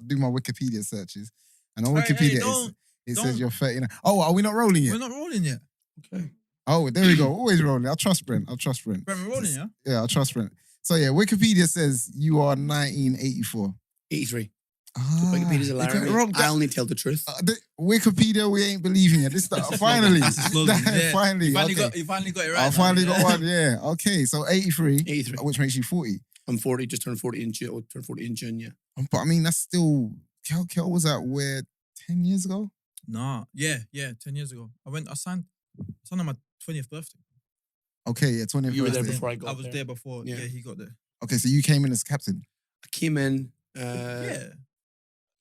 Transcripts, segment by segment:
do my Wikipedia searches, and on Wikipedia it says you're 39. Oh, are we not rolling yet? We're not rolling yet. Okay. Oh, there we go. Always rolling. I'll trust Brent. Brent, we're rolling, yeah? Yeah, I'll trust Brent. So yeah, Wikipedia says you are 1984. 83. Wikipedia's a liar. I only tell the truth. Wikipedia, we ain't believing it. This finally. Finally. You finally got it right. I finally got one, yeah. Okay, so 83. 83. Which makes you 40. I'm 40, just turned 40 in June. Turned 40 in June, yeah. But I mean, that's still... Kel was at where, 10 years ago? Nah, yeah, 10 years ago. I signed on my 20th birthday. Okay, yeah, 20th You were birthday. there before I got there. I was there before, yeah, he got there. Okay, so you came in as captain? I came in...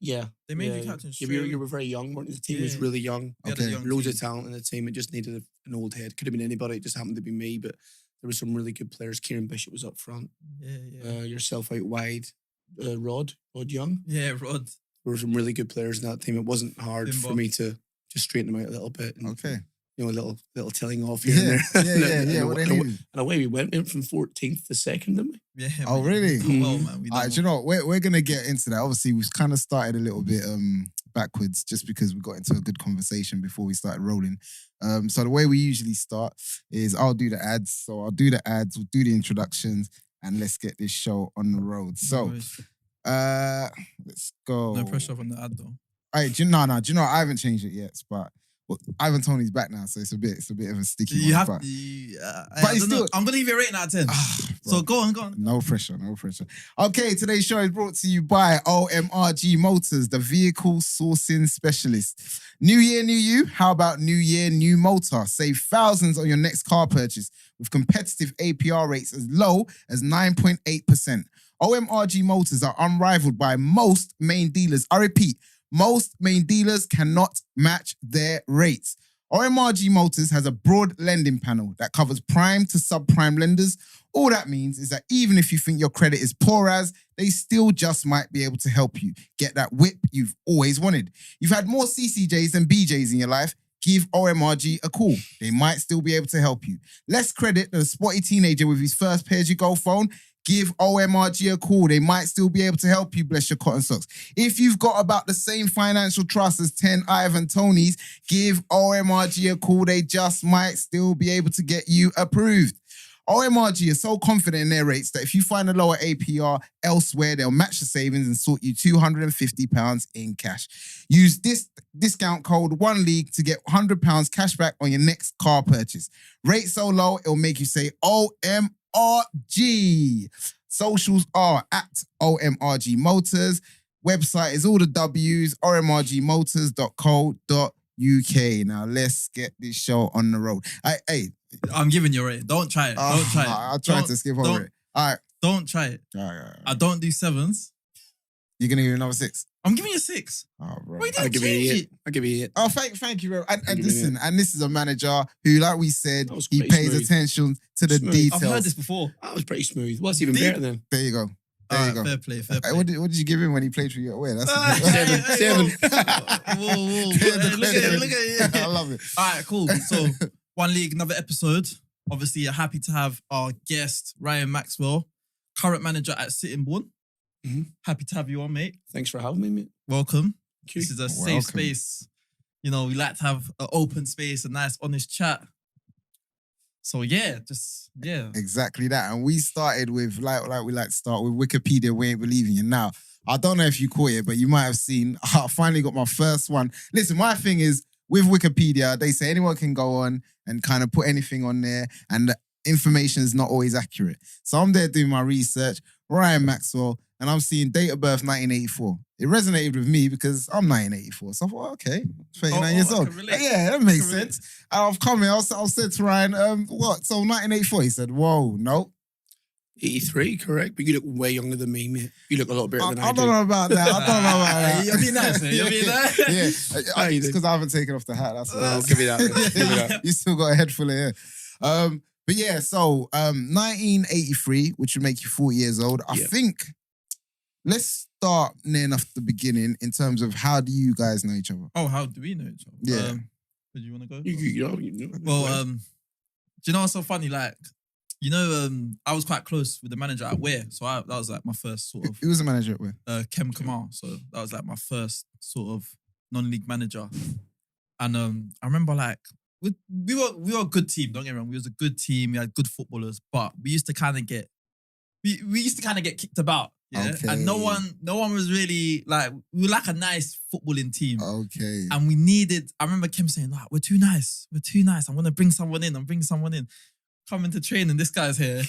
Yeah. They made you captain straight. You were very young, weren't you? The team was really young. Okay. Loads of talent in the team. It just needed an old head. Could have been anybody. It just happened to be me, but there were some really good players. Kieran Bishop was up front. Yeah. Yourself out wide. Rod Young. Yeah, Rod. There were some really good players in that team. It wasn't hard for me to just straighten them out a little bit. And, okay. You know, a little telling off here and there. Yeah. And away we went from 14th to 2nd, didn't we? Yeah. Oh, really? Well, man. All right, you know, we're going to get into that. Obviously, we've kind of started a little bit backwards just because we got into a good conversation before we started rolling. So the way we usually start is I'll do the ads. So I'll do the ads, we'll do the introductions, and let's get this show on the road. So, let's go. No pressure from the ad, though. All right, do you know, I haven't changed it yet, but... Well, Ivan Tony's back now, so it's a bit of a sticky one. You have but he's still... I'm going to give you a rating out of 10. So go on. No pressure. Okay, today's show is brought to you by OMRG Motors, the vehicle sourcing specialist. New year, new you. How about new year, new motor? Save thousands on your next car purchase with competitive APR rates as low as 9.8%. OMRG Motors are unrivaled by most main dealers. I repeat, most main dealers cannot match their rates. OMRG Motors has a broad lending panel that covers prime to subprime lenders. All that means is that even if you think your credit is poor as, they still just might be able to help you get that whip you've always wanted. You've had more CCJs than BJs in your life. Give OMRG a call. They might still be able to help you. Less credit than a spotty teenager with his first pay-as-you-go phone. Give OMRG a call. They might still be able to help you, bless your cotton socks. If you've got about the same financial trust as 10 Ivan Tonys, give OMRG a call. They just might still be able to get you approved. OMRG is so confident in their rates that if you find a lower APR elsewhere, they'll match the savings and sort you £250 in cash. Use this discount code ONELEAGUE to get £100 cash back on your next car purchase. Rate so low, it'll make you say OMRG. Socials are at OMRG Motors. Website is all the W's, omrgmotors.co.uk. Now let's get this show on the road. Hey, I'm giving you a rating. Don't try it. Don't try it. I'll try to skip over it. All right. Don't try it. All right. I don't do 7s. You're going to give another 6? I'm giving you a 6. Oh, bro. I'll give you a 8. I'll give you a 8. Oh, thank you, bro. And listen, and this is a manager who, like we said, he pays attention to the details. I've heard this before. That was pretty smooth. What's even better then? There you go. There you go. Fair play. What did you give him when he played for you at where? That's 7. Whoa. Look at it. I love it. All right, cool. So, One League, another episode. Obviously, happy to have our guest, Ryan Maxwell, current manager at Sittingbourne. Mm-hmm. Happy to have you on, mate. Thanks for having me, mate. Welcome. This is a safe space. You know, we like to have an open space, a nice, honest chat. So yeah. Exactly that. And we started with, like we like to start with Wikipedia, we ain't believing you. Now, I don't know if you caught it, but you might have seen, I finally got my first one. Listen, my thing is, with Wikipedia, they say anyone can go on and kind of put anything on there, and the information is not always accurate. So I'm there doing my research, Ryan Maxwell, and I'm seeing date of birth 1984. It resonated with me because I'm 1984. So I thought, okay, 39 years old. Yeah, that makes sense. And I've come here, I said to Ryan, what? So 1984? He said, whoa, no. 83, correct? But you look way younger than me, mate. You look a lot better than I do. I don't know about that. You'll be nice, man. You'll be nice. Yeah, it's because I haven't taken off the hat. That's I'll give you that. Give me that. You still got a head full of hair. But yeah, so 1983, which would make you 40 years old. I think, let's start near enough the beginning in terms of how do you guys know each other? Oh, how do we know each other? Yeah. Where do you want to go? You know. Well, do you know what's so funny? Like, You know, I was quite close with the manager at Ware, so that was like my first sort of Who was the manager at Ware? Kem Kamal. So that was like my first sort of non-league manager. And I remember like we were a good team. Don't get me wrong, we was a good team. We had good footballers, but we used to kind of get kicked about. Yeah, Okay. and no one was really like, we were like a nice footballing team. Okay. And we needed. I remember Kim saying, "Like, we're too nice. I'm gonna bring someone in. I'm bringing someone in. Coming to train, and this guy's here."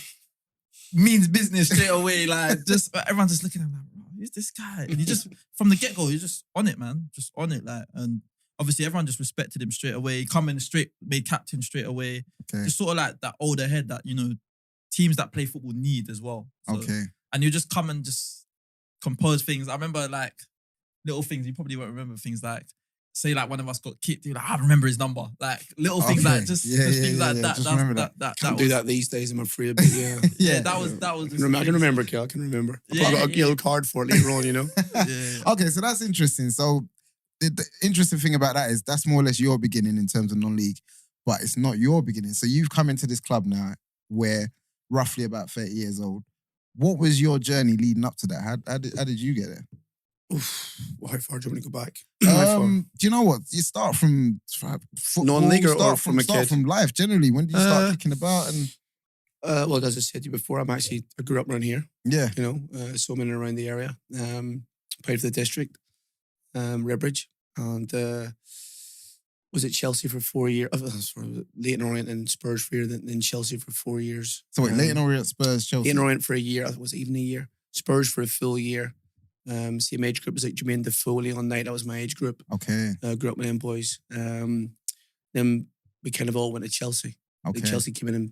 Means business straight away. Like, just everyone's just looking at him like, "Bro, who's this guy?" And you just from the get go, you're just on it, man. Just on it, like, and obviously everyone just respected him straight away. He come in straight, made captain straight away. Okay. Just sort of like that older head that teams that play football need as well. So, Okay. and you just come and just compose things. I remember like little things. You probably won't remember things like, say like one of us got kicked. You're like, I remember his number. Like little things like just things like that. Just remember that. Can't do that these days, I'm afraid. But yeah. Yeah, that was. I can remember, Kel. I can remember. I Yeah, got a yellow card for it later on, Yeah. Okay, so that's interesting. So the interesting thing about that is that's more or less your beginning in terms of non-league, but it's not your beginning. So you've come into this club now where roughly about 30 years old. What was your journey leading up to that? How did you get there? Oof, how far do you want to go back? Do you know what? You start from football, Non-league or start from a start kid? from life generally. When did you start kicking about? And Well, as I said to you before, I grew up around here, yeah, so I'm in and around the area. Played for the district, Redbridge, and was at Chelsea for 4 years. Leighton Orient and Spurs for a year, then Chelsea for 4 years. so wait, Leighton Orient, Spurs, Chelsea. Leighton Orient for a year, I think it was even a year. Spurs for a full year. Same age group was like Jermaine Defoe, on night. That was my age group. Okay, Grew up with them boys. Then we kind of all went to Chelsea. okay. Like Chelsea came in and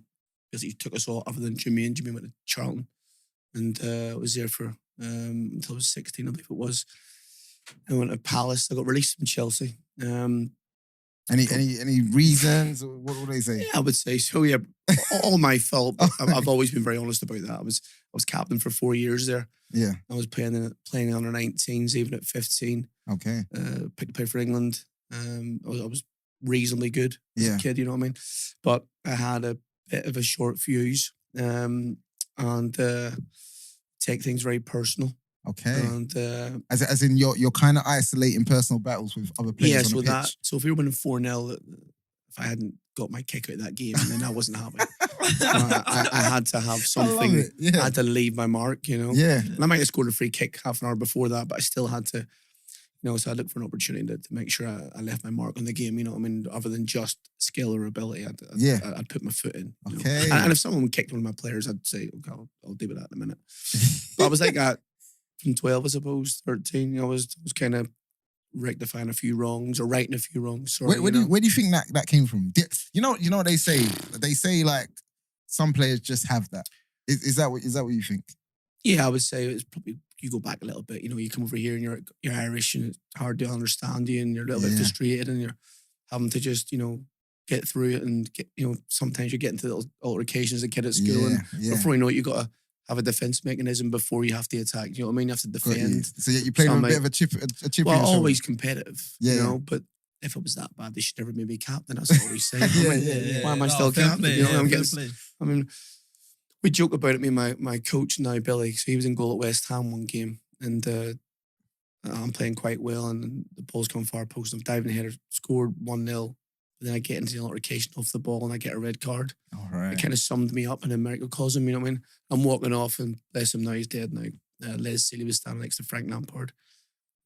basically took us all, other than Jermaine. Jermaine went to Charlton, and I was there for until I was 16, I believe it was. I went to Palace. I got released from Chelsea. Any reasons? What would they say? Yeah, I would say so. Yeah, all my fault. But I've always been very honest about that. I was captain for 4 years there. Yeah. I was playing under 19s, even at 15. Okay. Picked to play for England. I was reasonably good as Yeah. a kid, you know what I mean? But I had a bit of a short fuse and take things very personal. Okay. And As in you're kind of isolating personal battles with other players yes, on the with pitch. that. So if we were winning 4-0, if I hadn't got my kick out of that game, then I wasn't happy. So I had to have something. it, yeah. I had to leave my mark, Yeah. And I might have scored a free kick half an hour before that, but I still had to, so I looked for an opportunity to make sure I left my mark on the game, other than just skill or ability. I'd put my foot in. Okay. And if someone kicked one of my players, I'd say, okay, I'll deal with that in a minute. But I was like that from 12, I suppose, 13. I was kind of rectifying a few wrongs or righting a few wrongs. Sorry, Where do you think that came from? You know what they say? They say like some players just have that. Is that what you think? Yeah, I would say it's probably, you go back a little bit. You come over here and you're Irish and it's hard to understand you and you're a little bit frustrated and you're having to just, get through it and get, sometimes you get into little altercations as a kid at school and before you know it, you got to have a defense mechanism before you have to attack. You know what I mean? You have to defend. So you played with a bit of a chip. Well, always competitive. Yeah. But if it was that bad, they should never made me captain. That's what I always say. Why am I still captain? I mean, we joke about it. Me and my coach now, Billy. So he was in goal at West Ham one game, and I'm playing quite well, and the ball's come far post. I'm diving header, scored 1-0. Then I get into the altercation off the ball and I get a red card. All right. It kind of summed me up in a microcosm, you know what I mean? I'm walking off and bless him now, he's dead now. Les Sealy was standing next to Frank Lampard.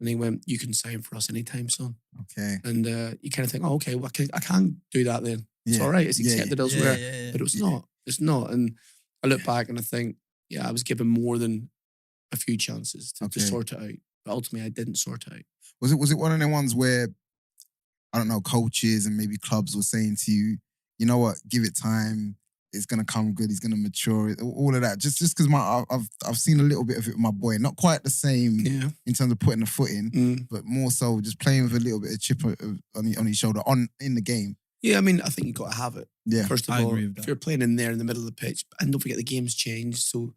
And he went, you can sign for us anytime, son. Okay. And you kind of think, oh, okay, well, I can do that then. It's all right. It's accepted elsewhere. But it's not. It's not. And I look back and I think, I was given more than a few chances to sort it out. But ultimately, I didn't sort it out. Was it one of the ones where, I don't know, coaches and maybe clubs were saying to you, you know what, give it time, it's gonna come good, he's gonna mature, all of that. Just because I've seen a little bit of it with my boy, not quite the same in terms of putting the foot in, but more so just playing with a little bit of chip on his shoulder in the game. Yeah, I mean, I think you've got to have it. Yeah, first of all, if you're playing in there in the middle of the pitch, and don't forget the game's changed, so.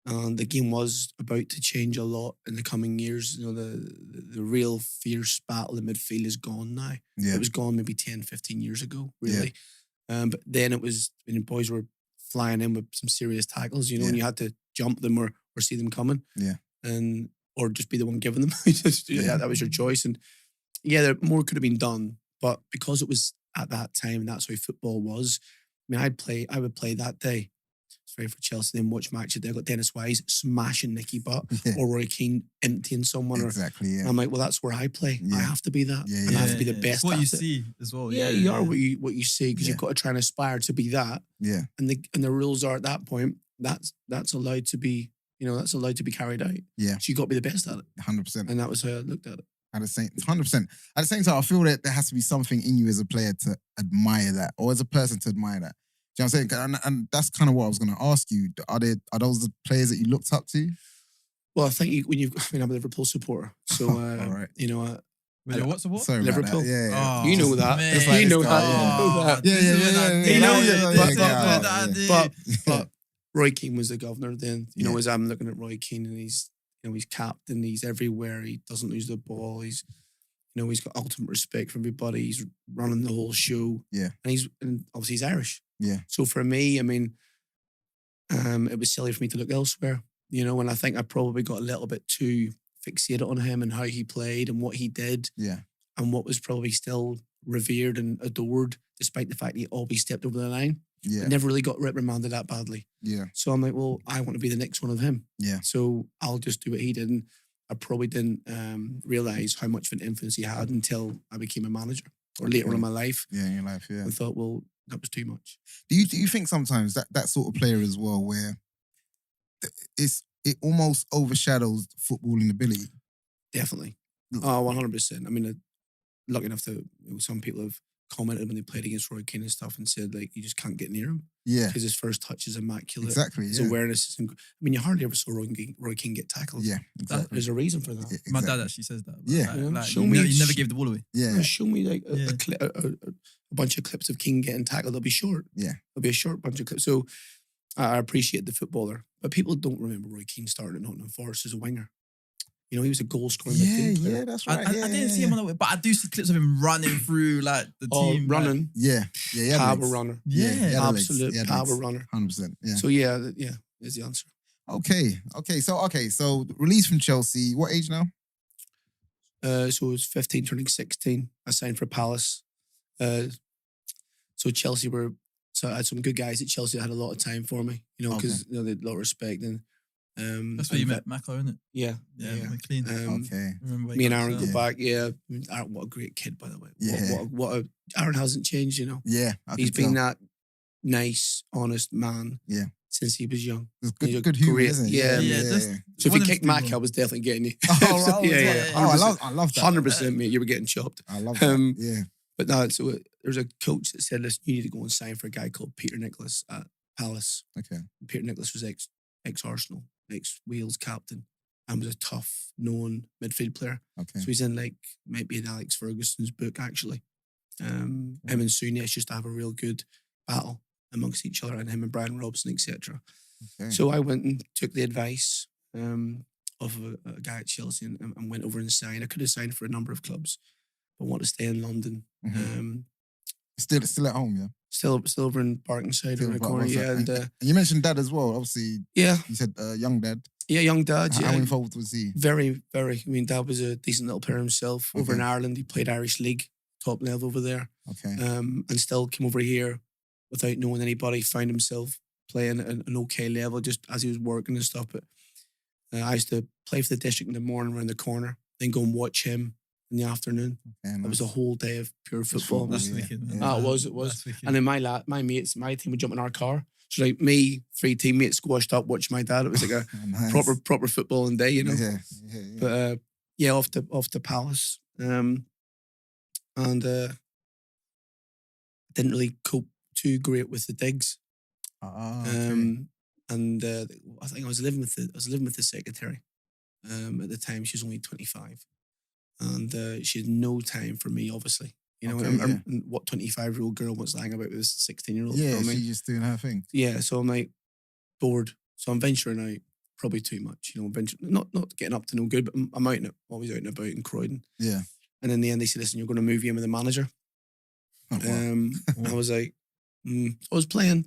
The game was about to change a lot in the coming years. The real fierce battle in midfield is gone now. Yeah. It was gone maybe 10, 15 years ago, really. But then it was, when the boys were flying in with some serious tackles, you know, Yeah. and you had to jump them or see them coming. Yeah. And or just be the one giving them. Yeah. That was your choice. And yeah, more could have been done. But because it was at that time, that's how football was. I mean, I would play that day. Sorry for Chelsea, then watch match. They got Dennis Wise smashing Nicky Butt Yeah. or Roy Keane emptying someone. Exactly, yeah. And I'm like, well, that's where I play. Yeah. I have to be that. Yeah, And I have to be Yeah, the yeah. best It's what at you it. see as well. Yeah, you are what you see because Yeah. you've got to try and aspire to be that. Yeah. And the rules are at that point, that's allowed to be, you know, that's allowed to be carried out. Yeah. So you got to be the best at it. 100%. And that was how I looked at it. At the same, 100%. At the same time, I feel that there has to be something in you as a player to admire that, or as a person to admire that. Do you know what I'm saying? And that's kind of what I was going to ask you. Are those the players that you looked up to? Well, I think I'm a Liverpool supporter. So, All right. you know, Wait, what's the what? Sorry Liverpool. about that. Yeah. Oh, you know that. man. It's like you know this that. guy, You know that. Yeah, yeah, yeah. You know, yeah. But Roy Keane was the governor then. You know, Yeah. as I'm looking at Roy Keane and he's captain, he's everywhere. He doesn't lose the ball. He's got ultimate respect for everybody. He's running the whole show. Yeah. And obviously he's Irish. Yeah. So for me, I mean, it was silly for me to look elsewhere, you know, and I think I probably got a little bit too fixated on him and how he played and what he did. Yeah. And what was probably still revered and adored, despite the fact that he always stepped over the line. Yeah. I never really got reprimanded that badly. Yeah. So I'm like, well, I want to be the next one of him. Yeah. So I'll just do what he did. And I probably didn't realize how much of an influence he had until I became a manager or later on in my life. Yeah, in your life, yeah. I thought, well, that was too much. Do you think sometimes that sort of player as well, where it almost overshadows footballing ability? Definitely. Oh, 100%. I mean, lucky enough to, some people have commented when they played against Roy Keane and stuff and said, like, you just can't get near him. Yeah. Because his first touch is immaculate. Exactly. His Yeah. awareness is, I mean, you hardly ever saw Roy Keane get tackled. Yeah. Exactly. There's a reason for that. Yeah, My exactly. dad actually says that. Yeah. Show you me- you never gave the ball away. Yeah. Show me like Yeah. a bunch of clips of King getting tackled. They'll be short. Yeah. There'll be a short bunch of clips. So I appreciate the footballer, but people don't remember Roy Keane starting at Nottingham Forest as a winger. You know, he was a goal scoring midfield player. Yeah, that's right. I didn't see him on the way, but I do see clips of him running through like the Oh, team. running, Yeah. Yeah. Yeah. power legs. runner, Yeah. Yeah. he had the legs. absolute He had power legs. runner. 100%. Yeah. So yeah, is the answer. Okay. So released from Chelsea. What age now? So it was 15 turning 16. I signed for Palace. So Chelsea so I had some good guys at Chelsea that had a lot of time for me, you know, because they had a lot of respect. And That's where you met Maxwell, isn't it? Yeah. Yeah, McLean. Okay. Remember Me and got Aaron us go out? back. Yeah. Aaron, what a great kid, by the way. Yeah. Aaron hasn't changed, you know. Yeah. He's been that nice, honest man Yeah. since he was young. It's He's a good humor, great- isn't it? yeah, just- So if One you of kicked them Mac, people. I was definitely getting you. Oh, yeah. I love that. 100%, mate. You were getting chopped. I love that. Yeah. But no, so there's a coach that said, listen, you need to go and sign for a guy called Peter Nicholas at Palace. Okay. Peter Nicholas was ex-Arsenal, ex-Wales captain, and was a tough, known midfield player. Okay. So he's in might be in Alex Ferguson's book, actually. Him and Souness used to have a real good battle amongst each other, and him and Brian Robson, etc. Okay. So I went and took the advice of a guy at Chelsea and went over and signed. I could have signed for a number of clubs, but I want to stay in London. Mhm. Still at home, yeah. Still over in Barkingside in the corner, yeah. And And you mentioned dad as well. Obviously, yeah, you said young dad. young dad. How Yeah, involved was he? very, very. I mean, dad was a decent little player himself over in Ireland. He played Irish League, top level over there. Okay. And still came over here without knowing anybody. Found himself playing at an okay level just as he was working and stuff. But I used to play for the district in the morning around the corner, then go and watch him in the afternoon. Okay, It was a whole day of pure football. football, That's yeah. wicked, man. Yeah. It was. That's wicked. And then my mates, my team would jump in our car. So like me, 3 teammates squashed up watching my dad. It was like a Nice. proper footballing day, you know. Yeah. But off to Palace. Didn't really cope too great with the digs. Okay. And I think I was living with the secretary. At the time, she was only 25, and she had no time for me. Obviously, you know, Okay, and what 25-year-old girl wants to hang about with a 16-year-old? Yeah, you know what I mean? she's just doing her thing. Yeah, so I'm like bored. So I'm venturing out probably too much. You know, not getting up to no good, but I'm out and always out and about in Croydon. Yeah. And in the end, they said, "Listen, you're going to move you in with the manager." Oh, wow. I was like, I was playing.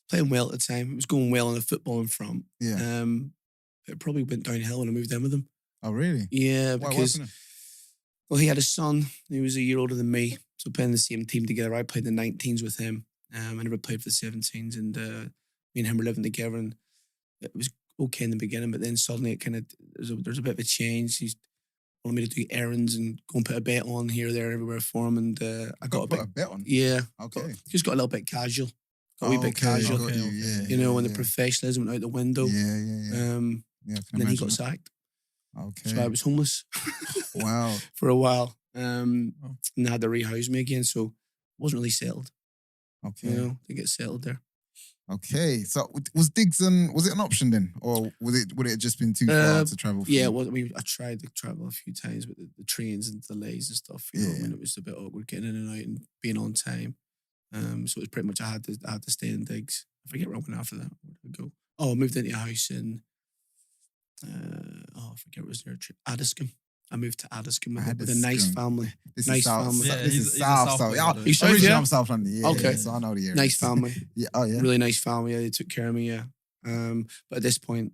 playing well at the time. It was going well in the football in front. Yeah. It probably went downhill when I moved in with him. Oh, really? Yeah, Why, because well, he had a son. He was a year older than me, so playing the same team together. I played the 19s with him. I never played for the 17s, and me and him were living together, and it was okay in the beginning, but then suddenly it kind of there's a bit of a change. He's wanted me to do errands and go and put a bet on here, there, everywhere for him, and I got a bet on. Yeah, Okay. Just got a little bit casual. Got a wee bit casual. Got you, yeah, you know, when yeah. the professionalism went out the window. Yeah. Yeah, And then he got sacked. Okay. So I was homeless. Wow. For a while. And they had to rehouse me again, so wasn't really settled. Okay. You know, to get settled there. Okay. So was Digson, was it an option then? Or would it have just been too far to travel for? Yeah, well, I mean, I tried to travel a few times, but the trains and delays and stuff, you know, I mean, it was a bit awkward getting in and out and being on time. So it was pretty much I had to stay in Diggs. I forget where I went after that. Where did I go? Oh, I moved into a house in I forget what was near Addiscombe. I moved to Addiscombe with a nice family. This nice is South. family. Yeah, this is South. You South, originally yeah? I'm South London. Yeah, Okay. Yeah, so I know the area. Nice family. Yeah. Oh yeah. Really nice family. Yeah, they took care of me. Yeah. But at this point,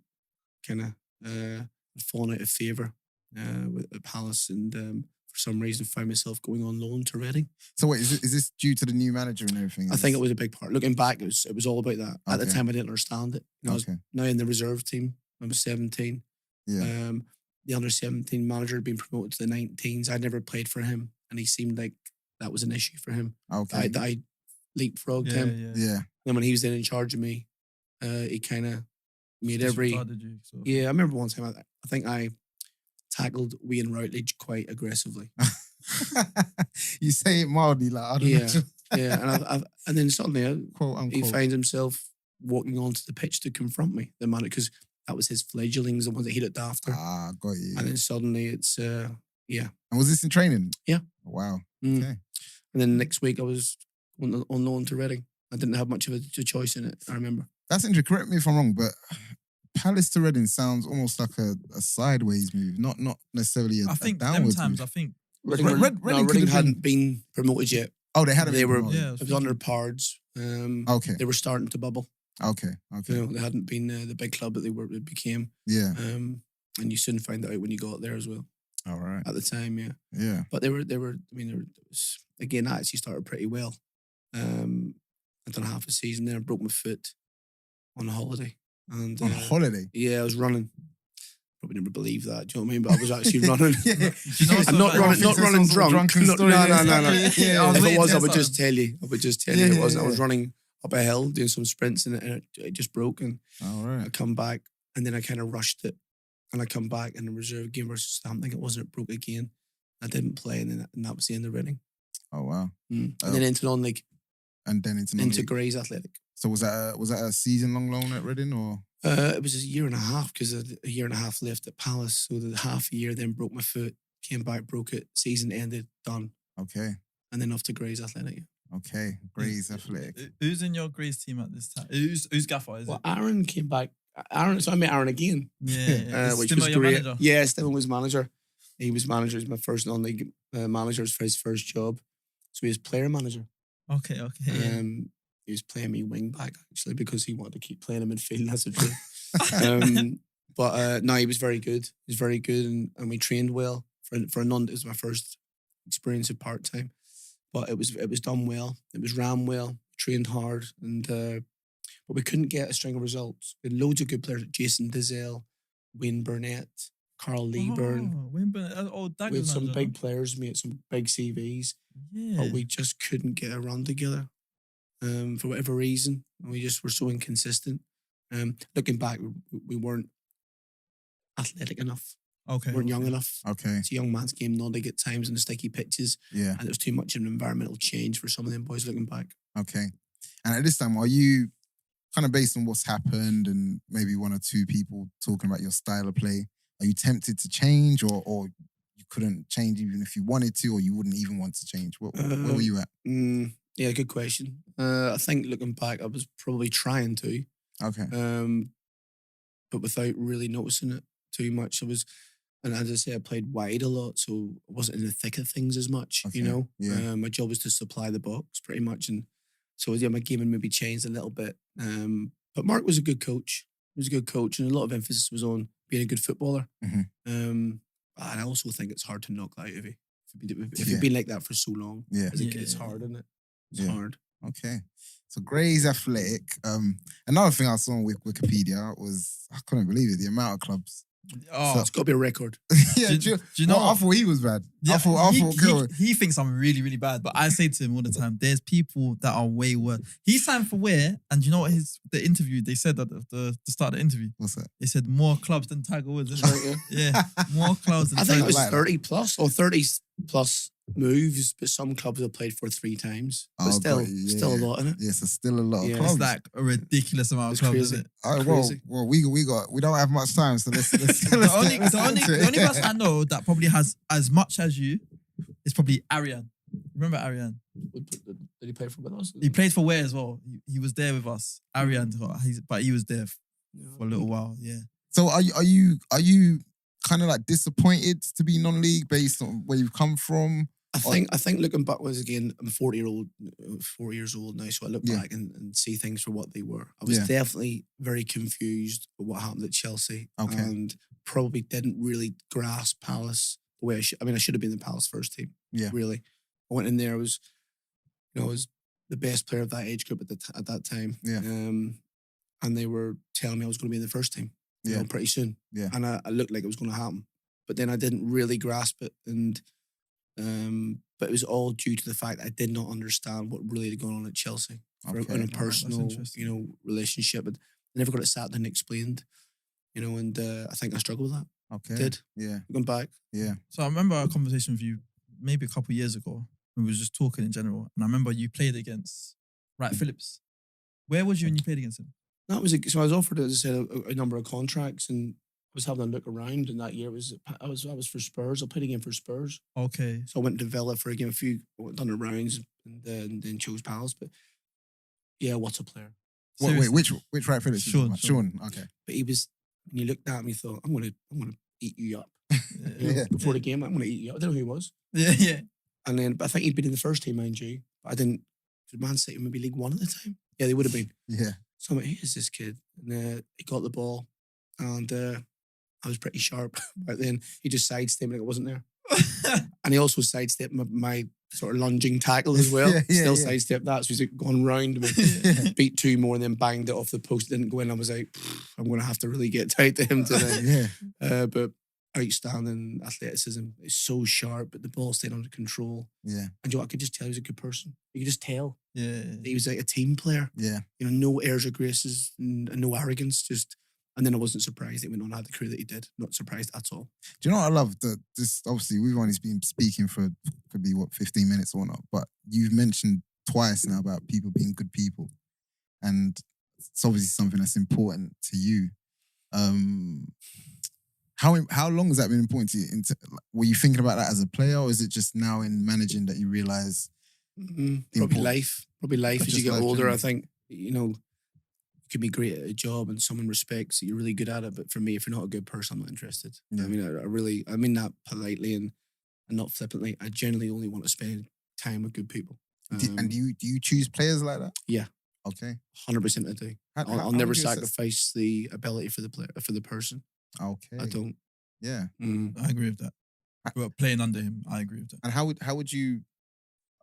kind of fallen out of favour with Palace, and for some reason found myself going on loan to Reading. So wait, is this due to the new manager and everything? I think it was a big part. Looking back, it was all about that. At the Okay. time, I didn't understand it. You know, I was now in the reserve team. I was 17. Yeah. The under 17 manager had been promoted to the 19s. I'd never played for him, and he seemed like that was an issue for him. Okay. That I leapfrogged him. Yeah. Then when he was then in charge of me, he kind of made every. You, sort of. Yeah, I remember one time. I think I tackled Wayne Routledge quite aggressively. You say it mildly, like I don't know. Yeah, and then suddenly Quote unquote. he finds himself walking onto the pitch to confront me, the man, because that was his fledglings, the ones that he looked after. Ah, got you. And then suddenly it's And was this in training? Yeah. Wow. Mm. Okay. And then next week I was on loan to Reading. I didn't have much of a choice in it, I remember. That's interesting. Correct me if I'm wrong, but Palace to Reading sounds almost like a sideways move, not necessarily I think a downwards them times, move. I think. Reading hadn't been promoted yet. Oh, they hadn't. They were. Yeah, It was under Pards. Okay. They were starting to bubble. Okay. You know, they hadn't been the big club that they became. Yeah. And you soon find out when you got there as well. All right. At the time, yeah. Yeah. But they were. I mean, again, I actually started pretty well. I'd done half a season there. I broke my foot on a holiday. And On holiday? Yeah, I was running. Probably never believe that. Do you know what I mean? But I was actually running. Do you know And not running drunk. Drunken No. story. No. Yeah. If it was, I would just tell you. It Yeah, wasn't. I was yeah. running up a hill, doing some sprints, and it just broke. And All I right. come back, and then I kind of rushed it. And I come back in the reserve game versus Southampton. It wasn't. It broke again. I didn't play, and that was the end of Reading. Oh wow. And then into non-league, And then into Grays Athletic. So was that a season long loan at Reading or? It was a year and a half because a year and a half left at Palace. So the half a year, then broke my foot, came back, broke it, season ended, done. Okay. And then off to Grays Athletic. Okay. Grays Athletic. Who's in your Grays team at this time? Who's gaffer? Is Well, it? Aaron came back. So I met Aaron again. Yeah. Which Stimo was your great. manager? Yeah, Stephen was manager. He was manager. He was my first non-league manager for his first job. So he was player manager. Okay. Yeah. He was playing me wing back actually because he wanted to keep playing him in midfield. That's the truth. But no, he was very good. He was very good, and we trained well for a non. It was my first experience of part time, but it was done well. It was ran well. Trained hard, and but we couldn't get a string of results. We had loads of good players: Jason Dizel, Wayne Burnett, Carl Leeburn. Wayne Burnett. We had some big players. We had some big CVs, but we just couldn't get a run together. For whatever reason, we just were so inconsistent. Looking back, we weren't athletic enough. Okay. We weren't young enough. Okay. It's a young man's game, non-league at times in the sticky pitches. Yeah. And there was too much of an environmental change for some of them boys looking back. Okay. And at this time, are you kind of based on what's happened and maybe one or two people talking about your style of play, are you tempted to change or you couldn't change even if you wanted to, or you wouldn't even want to change? Where were you at? Yeah, good question. I think looking back, I was probably trying to. Okay. But without really noticing it too much. And as I say, I played wide a lot, so I wasn't in the thick of things as much, you know? Yeah. My job was to supply the box pretty much, and So yeah, my game had maybe changed a little bit. But Mark was a good coach. He was a good coach, and a lot of emphasis was on being a good footballer. Mhm. And I also think it's hard to knock that out of you. If you've been like that for so long, as a kid, it's hard, isn't it? It's hard. Okay. So Gray's athletic. Another thing I saw on Wikipedia was, I couldn't believe it, the amount of clubs. Oh, It's got to be a record. Yeah, do you know I thought he was bad. Yeah, I thought he thinks I'm really, really bad, but I say to him all the time, there's people that are way worse. He signed for where? And you know what the interview, they said at the start of the interview, What's that? they said more clubs than Tiger Woods. Isn't That's it? right, yeah. Yeah, more clubs than I Tiger think it was Woods. 30 plus or 30 plus moves, but some clubs have played for 3 times. But still a lot, isn't it? Yes, it's still a lot of Yeah. clubs. It's like a ridiculous amount of It's clubs, crazy. isn't it? All right, crazy. well, we don't have much time, so let's The only person I know that probably has as much as you is probably Arian. Remember Arian? Did he play for us? He played for Ware as well. He was there with us. Arian, but he was there for a little while. Yeah. So are you kind of like disappointed to be non-league based on where you've come from? I think looking backwards again, I'm 4 years old now, so I look back and see things for what they were. I was definitely very confused with what happened at Chelsea, and probably didn't really grasp Palace the way I should. I mean, I should have been in the Palace first team. Yeah, really. I went in there. I was the best player of that age group at that time. Yeah, and they were telling me I was going to be in the first team. Pretty soon. Yeah, and I looked like it was going to happen, but then I didn't really grasp it, and. But it was all due to the fact that I did not understand what really had gone on at Chelsea in a personal, relationship. But I never got it sat down and explained, and I think I struggled with that. Okay. Did. Yeah. Going back. Yeah. So I remember a conversation with you maybe a couple of years ago. We was just talking in general. And I remember you played against Wright Phillips. Where was you when you played against him? That was so I was offered, as I said, a number of contracts, and I was having a look around, and that year I was for Spurs. I played again for Spurs. Okay. So I went to Villa for again done the rounds, and then chose Palace. But yeah, what a player! Wait, which Wright Phillips? Sean. Okay. But he was, when you looked at him, you thought, I'm gonna eat you up. Before the game, I'm gonna eat you up. I don't know who he was. Yeah. And then, but I think he'd been in the first team, mind you. But I didn't. Did Man City maybe League One at the time? Yeah, they would have been. Yeah. So I'm like, who is this kid? And he got the ball, and I was pretty sharp. But then he just sidestepped me like I wasn't there. And he also sidestepped my sort of lunging tackle as well. Still sidestepped that. So he's like gone round me, beat 2 more, and then banged it off the post. It didn't go in. I was like, I'm going to have to really get tight to him today. But outstanding athleticism. It's so sharp, but the ball stayed under control. Yeah. And I could just tell he was a good person. You could just tell. Yeah. He was like a team player. Yeah. No airs or graces and no arrogance. And then I wasn't surprised that he went on and had the career that he did. Not surprised at all. Do you know what I love? This obviously we've only been speaking for could be 15 minutes or not, but you've mentioned twice now about people being good people, and it's obviously something that's important to you. How long has that been important to you? Were you thinking about that as a player, or is it just now in managing that you realise? Probably life. As you get older, generally. I think you could be great at a job and someone respects that you're really good at it. But for me, if you're not a good person, I'm not interested. Yeah. I mean, I mean that politely and not flippantly. I generally only want to spend time with good people. And do you choose players like that? Yeah. Okay. 100% I do. I'll never sacrifice the ability for the player, for the person. Okay. I don't. Yeah. I agree with that. But playing under him, I agree with that. And how would you?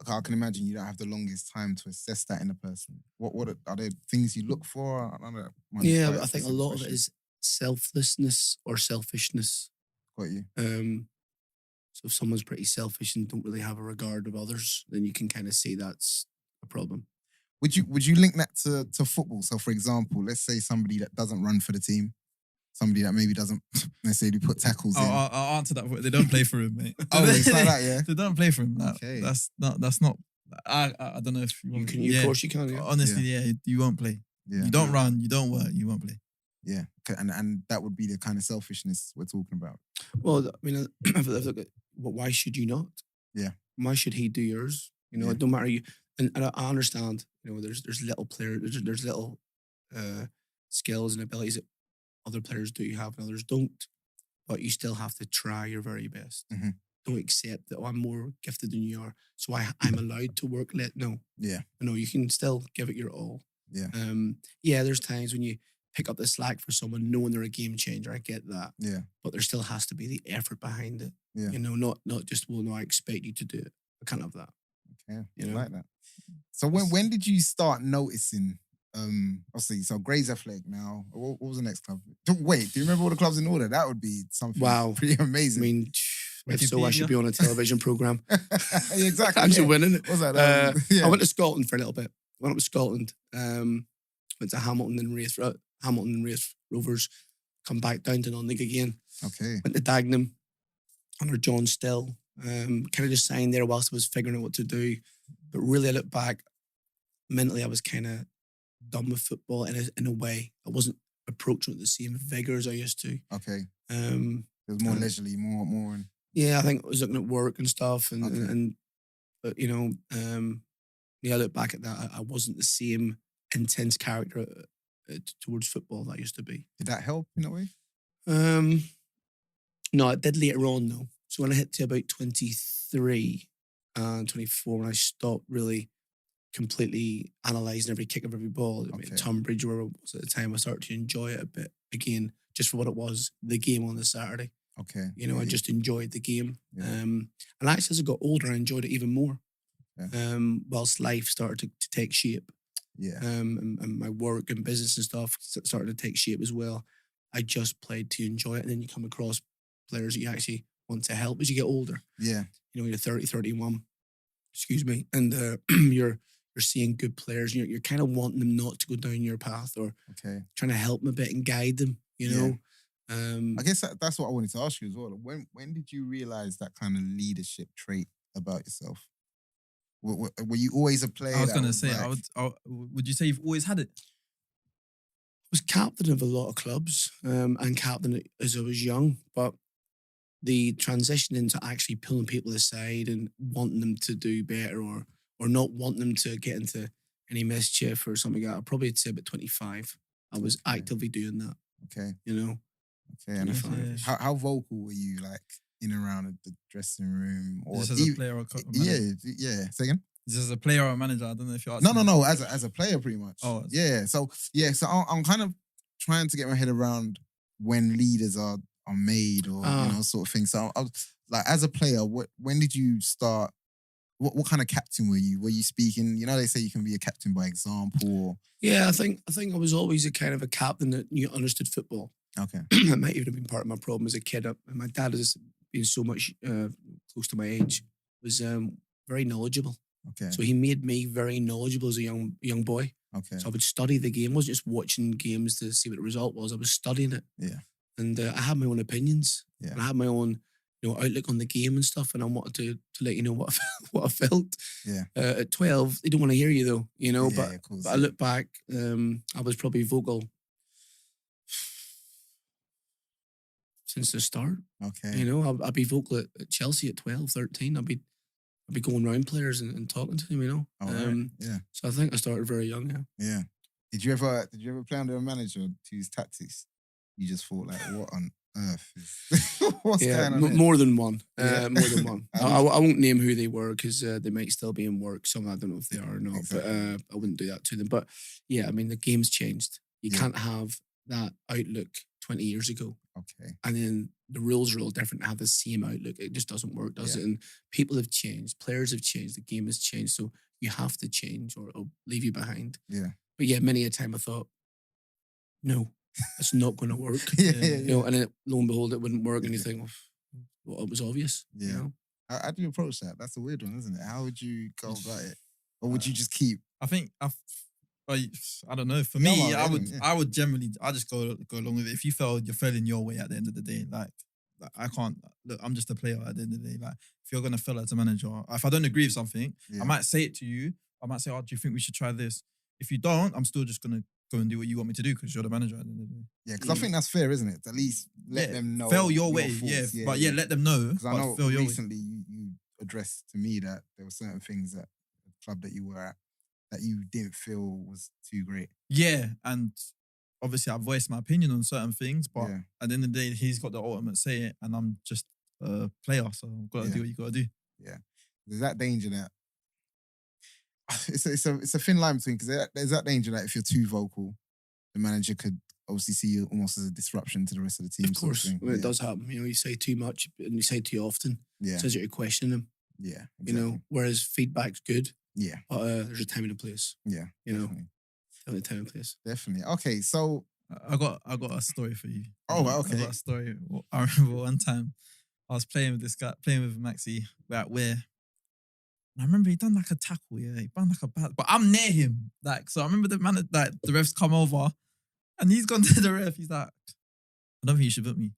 I can imagine you don't have the longest time to assess that in a person. What are there things you look for? I don't know. But I think a lot of it is selflessness or selfishness. Got you. So if someone's pretty selfish and don't really have a regard of others, then you can kind of see that's a problem. Would you link that to football? So for example, let's say somebody that doesn't run for the team, somebody that maybe doesn't necessarily put tackles in. I'll answer that. They don't play for him, mate. It's like that, yeah? They don't play for him. Okay. That's not. I don't know if you can. Of course you can. Yeah. Honestly, you won't play. Yeah. You don't run. You don't work. You won't play. Yeah, and that would be the kind of selfishness we're talking about. Well, I mean, why should you not? Yeah. Why should he do yours? It don't matter. You and I understand. There's little players. There's little skills and abilities that other players do have and others don't. But you still have to try your very best. Mm-hmm. don't accept that, oh, I'm more gifted than you are, so I'm allowed to work late. No. Yeah. No, you can still give it your all. Yeah. Yeah, there's times when you pick up the slack for someone knowing they're a game changer. I get that. Yeah. But there still has to be the effort behind it. Yeah. You know, not just, well, no, I expect you to do it. I can't have that. Okay. You I know? like that. So when did you start noticing, obviously, so Grays Athletic now, what was the next club? Wait, do you remember all the clubs in order? That would be something pretty I amazing. mean, if so, I should be on a television program. Exactly. I should win, innit? What was that? Yeah. I went to Scotland for a little bit. Went up to Scotland. Went to Hamilton and Raith Rovers. Come back down to non-league again. Okay. Went to Dagenham under John Still. Kind of just signed there whilst I was figuring out what to do. But really, I look back, mentally, I was kind of done with football in a way. I wasn't approaching it with the same vigour as I used to. Okay. It was more leisurely, more. Yeah, I think I was looking at work and stuff, Okay. but you know, I look back at that. I wasn't the same intense character towards football that I used to be. Did that help in a way? No, it did later on though. So when I hit to about 23 and 24, when I stopped really completely analysing every kick of every ball, I mean, Tunbridge, where I was at the time, I started to enjoy it a bit again, just for what it was, the game on the Saturday. Okay. You know, I just enjoyed the game. Yeah. And actually, as I got older, I enjoyed it even more. Yeah. Whilst life started to take shape. Yeah. And my work and business and stuff started to take shape as well. I just played to enjoy it. And then you come across players that you actually want to help as you get older. Yeah. You know, you're 30, 31, excuse me, and you're seeing good players. You're kind of wanting them not to go down your path, or trying to help them a bit and guide them, you know. I guess that's what I wanted to ask you as well. When did you realize that kind of leadership trait about yourself? Were you always a player? I was going to say, would you say you've always had it? I was captain of a lot of clubs and captain as I was young, but the transition into actually pulling people aside and wanting them to do better, or not wanting them to get into any mischief or something like that, I'd probably say about 25. I was actively doing that. Okay. You know? Okay. And how vocal were you, like, in and around the dressing room? Or just as a player or manager? Yeah. Say again? Just as a player or a manager? I don't know if you're asking. No. As a player, pretty much. Oh. Yeah. So I'm kind of trying to get my head around when leaders are made, or you know, sort of thing. So I was like, as a player, when did you start? What kind of captain were you? Were you speaking? You know, they say you can be a captain by example. Or... Yeah, I think I was always a kind of a captain that understood football. Okay. That might even have been part of my problem as a kid. My dad, has been so much close to my age, was very knowledgeable. Okay. So he made me very knowledgeable as a young boy. Okay. So I would study the game. I wasn't just watching games to see what the result was. I was studying it. Yeah. And I had my own opinions. Yeah. And I had my own, outlook on the game and stuff. And I wanted to let you know what I felt. Yeah. At 12, they don't want to hear you though, Yeah, but I look back, I was probably vocal since the start. Okay. I'd be vocal at Chelsea at 12, 13. I'd be going around players and talking to them, right. Yeah. So I think I started very young, yeah. Yeah. Did you ever play under a manager to use tactics? You just thought, like, what on earth is what's going on? More than one. More than one. I won't name who they were because they might still be in work. Some I don't know if they are or not, exactly. But I wouldn't do that to them. But yeah, I mean, the game's changed. You can't have that outlook 20 years ago. Okay. And then the rules are all different to have the same outlook. It just doesn't work, does it? And people have changed. Players have changed. The game has changed. So you have to change or it'll leave you behind. Yeah. But yeah, many a time I thought, no, it's not going to work. And then lo and behold, it wouldn't work. And you think, well, it was obvious. Yeah. You know? How do you approach that? That's a weird one, isn't it? How would you go about it? Or would you just keep? I think I don't know. For me, I would generally, I just go along with it. If you feel you're failing your way at the end of the day, like I can't look. I'm just a player at the end of the day. Like if you're gonna fail as a manager, if I don't agree with something, I might say it to you. I might say, "Oh, do you think we should try this?" If you don't, I'm still just gonna go and do what you want me to do because you're the manager at the end of the day. Yeah, because I think that's fair, isn't it? At least let them know. Fail your way, but let them know. Because I know recently you addressed to me that there were certain things at the club that you were at that you didn't feel was too great. Yeah, and obviously I voiced my opinion on certain things, but at the end of the day, he's got the ultimate say, and I'm just player, so I've got to do what you got to do. Yeah, there's that danger that it's a thin line between, because there's that danger that if you're too vocal, the manager could obviously see you almost as a disruption to the rest of the team. Of course, it does happen. You know, you say too much and you say too often. Yeah, it says you're questioning them. Yeah, exactly. You know, whereas feedback's good. Yeah, but there's a time and a place. Yeah, you know, definitely time and place. Definitely. Okay, so I got a story for you. Oh, okay. I got a story. I remember one time I was playing with this guy, playing with Maxi. We're at Ware. And I remember he done like a tackle, yeah. He done like a bad, but I'm near him. Like, so I remember the man, like the refs come over and he's gone to the ref. He's like, I don't think you should book me.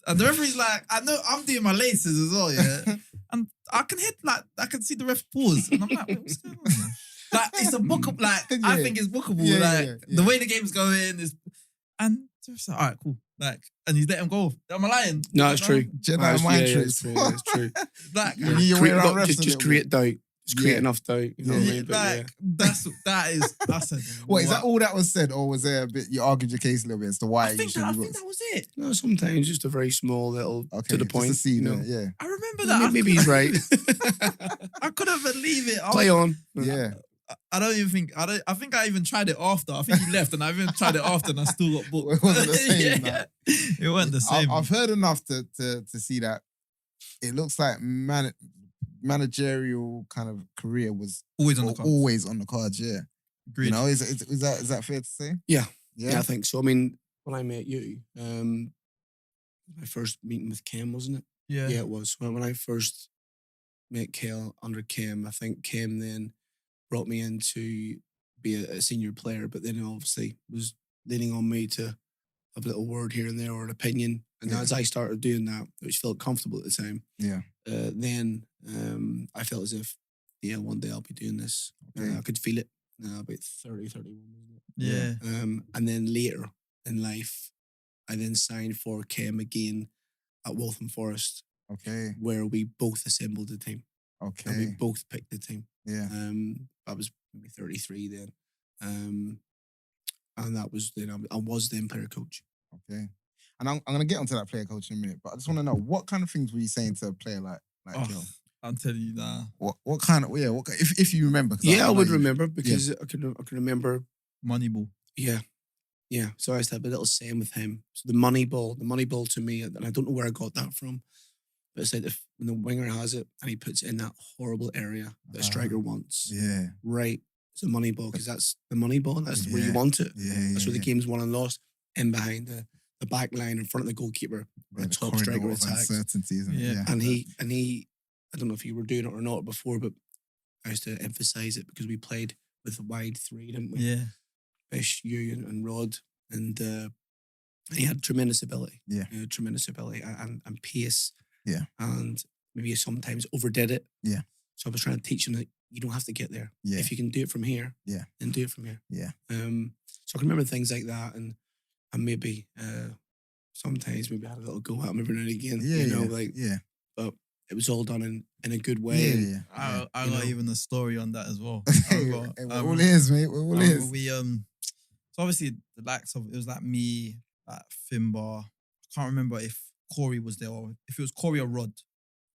And the referee's like, I know I'm doing my laces as well, yeah. And I can hit, like, I can see the ref pause. And I'm like, wait, what's going on? Like, it's a bookable, like, I think it's bookable. The way the game's going is, and the ref's like, all right, cool. Like, and he's letting go. Am I lying? No, it's true. Jedi mind tricks. It's true. Like, just create doubt. Just create enough doubt. You know what I mean? But I said. What, is that all that was said, or was there a bit? You argued your case a little bit as to why? I think that was it. No, sometimes just a very small little to the point. Just to see, you know? Yeah. I remember that. Maybe he's right. I couldn't believe it. Play on. Yeah. I don't even think I think I even tried it after. I think he left, and I even tried it after, and I still got booked. It wasn't the same. It wasn't the same. I've heard enough to see that it looks like managerial kind of career was always on the cards. Always on the cards, yeah. Agreed. You know, is that fair to say? Yeah, I think so. I mean, when I met you, my first meeting with Cam, wasn't it? Yeah, it was. When I first met Kel under Cam, I think Cam then brought me in to be a senior player, but then obviously was leaning on me to have a little word here and there or an opinion. And as I started doing that, which felt comfortable at the time, then I felt as if, one day I'll be doing this. I could feel it. About 30, 31, wasn't it? Yeah. And then later in life, I then signed for Cam again at Waltham Forest. Okay. Where we both assembled the team. Okay. And we both picked the team. Yeah. I was maybe 33 then. And that was then, I was then player coach. Okay. And I'm going to get onto that player coach in a minute, but I just want to know, what kind of things were you saying to a player like Kel? I'm telling you that. What kind of, if you remember. I would remember because I can remember. Moneyball. Yeah. Yeah. So I used to have a little saying with him. So the money ball to me, and I don't know where I got that from, but it said if when the winger has it and he puts it in that horrible area that a striker wants, right, it's a money ball because that's the money ball. That's where you want it. That's where the game's won and lost. In behind the back line in front of the goalkeeper, where the top striker attacks. Uncertainty, isn't it? Yeah. And he, I don't know if you were doing it or not before, but I used to emphasise it because we played with a wide three, didn't we? Yeah. Bish, you and Rod, and he had tremendous ability. Yeah. Tremendous ability and pace. Yeah. And maybe sometimes overdid it. Yeah. So I was trying to teach him that you don't have to get there. Yeah. If you can do it from here, then do it from here. Yeah. So I can remember things like that, and maybe sometimes maybe I had a little go at him every now and again. But it was all done in a good way. I got even a story on that as well. We're all ears, mate. We're all ears. So obviously the likes of, it was like me, like Finbar. I can't remember if Corey was there or if it was Corey or Rod,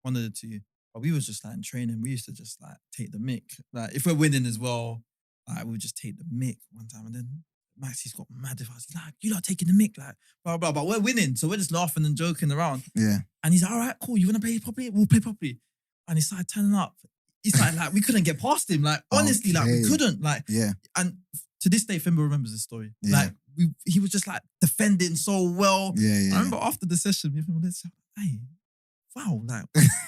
one of the two. But we was just like in training. We used to just like take the mick. Like if we're winning as well, like we would just take the mick one time, and then Maxie's got mad with us. He's like, "You're not taking the mick, like blah blah." But we're winning, so we're just laughing and joking around. Yeah. And he's like, "All right, cool. You want to play properly? We'll play properly." And he started turning up. He's like we couldn't get past him. Like honestly, like we couldn't. Like And to this day, Fimbo remembers this story. Yeah. Like he was just like defending so well. Yeah. I remember after the session, we were like, "Hey, wow,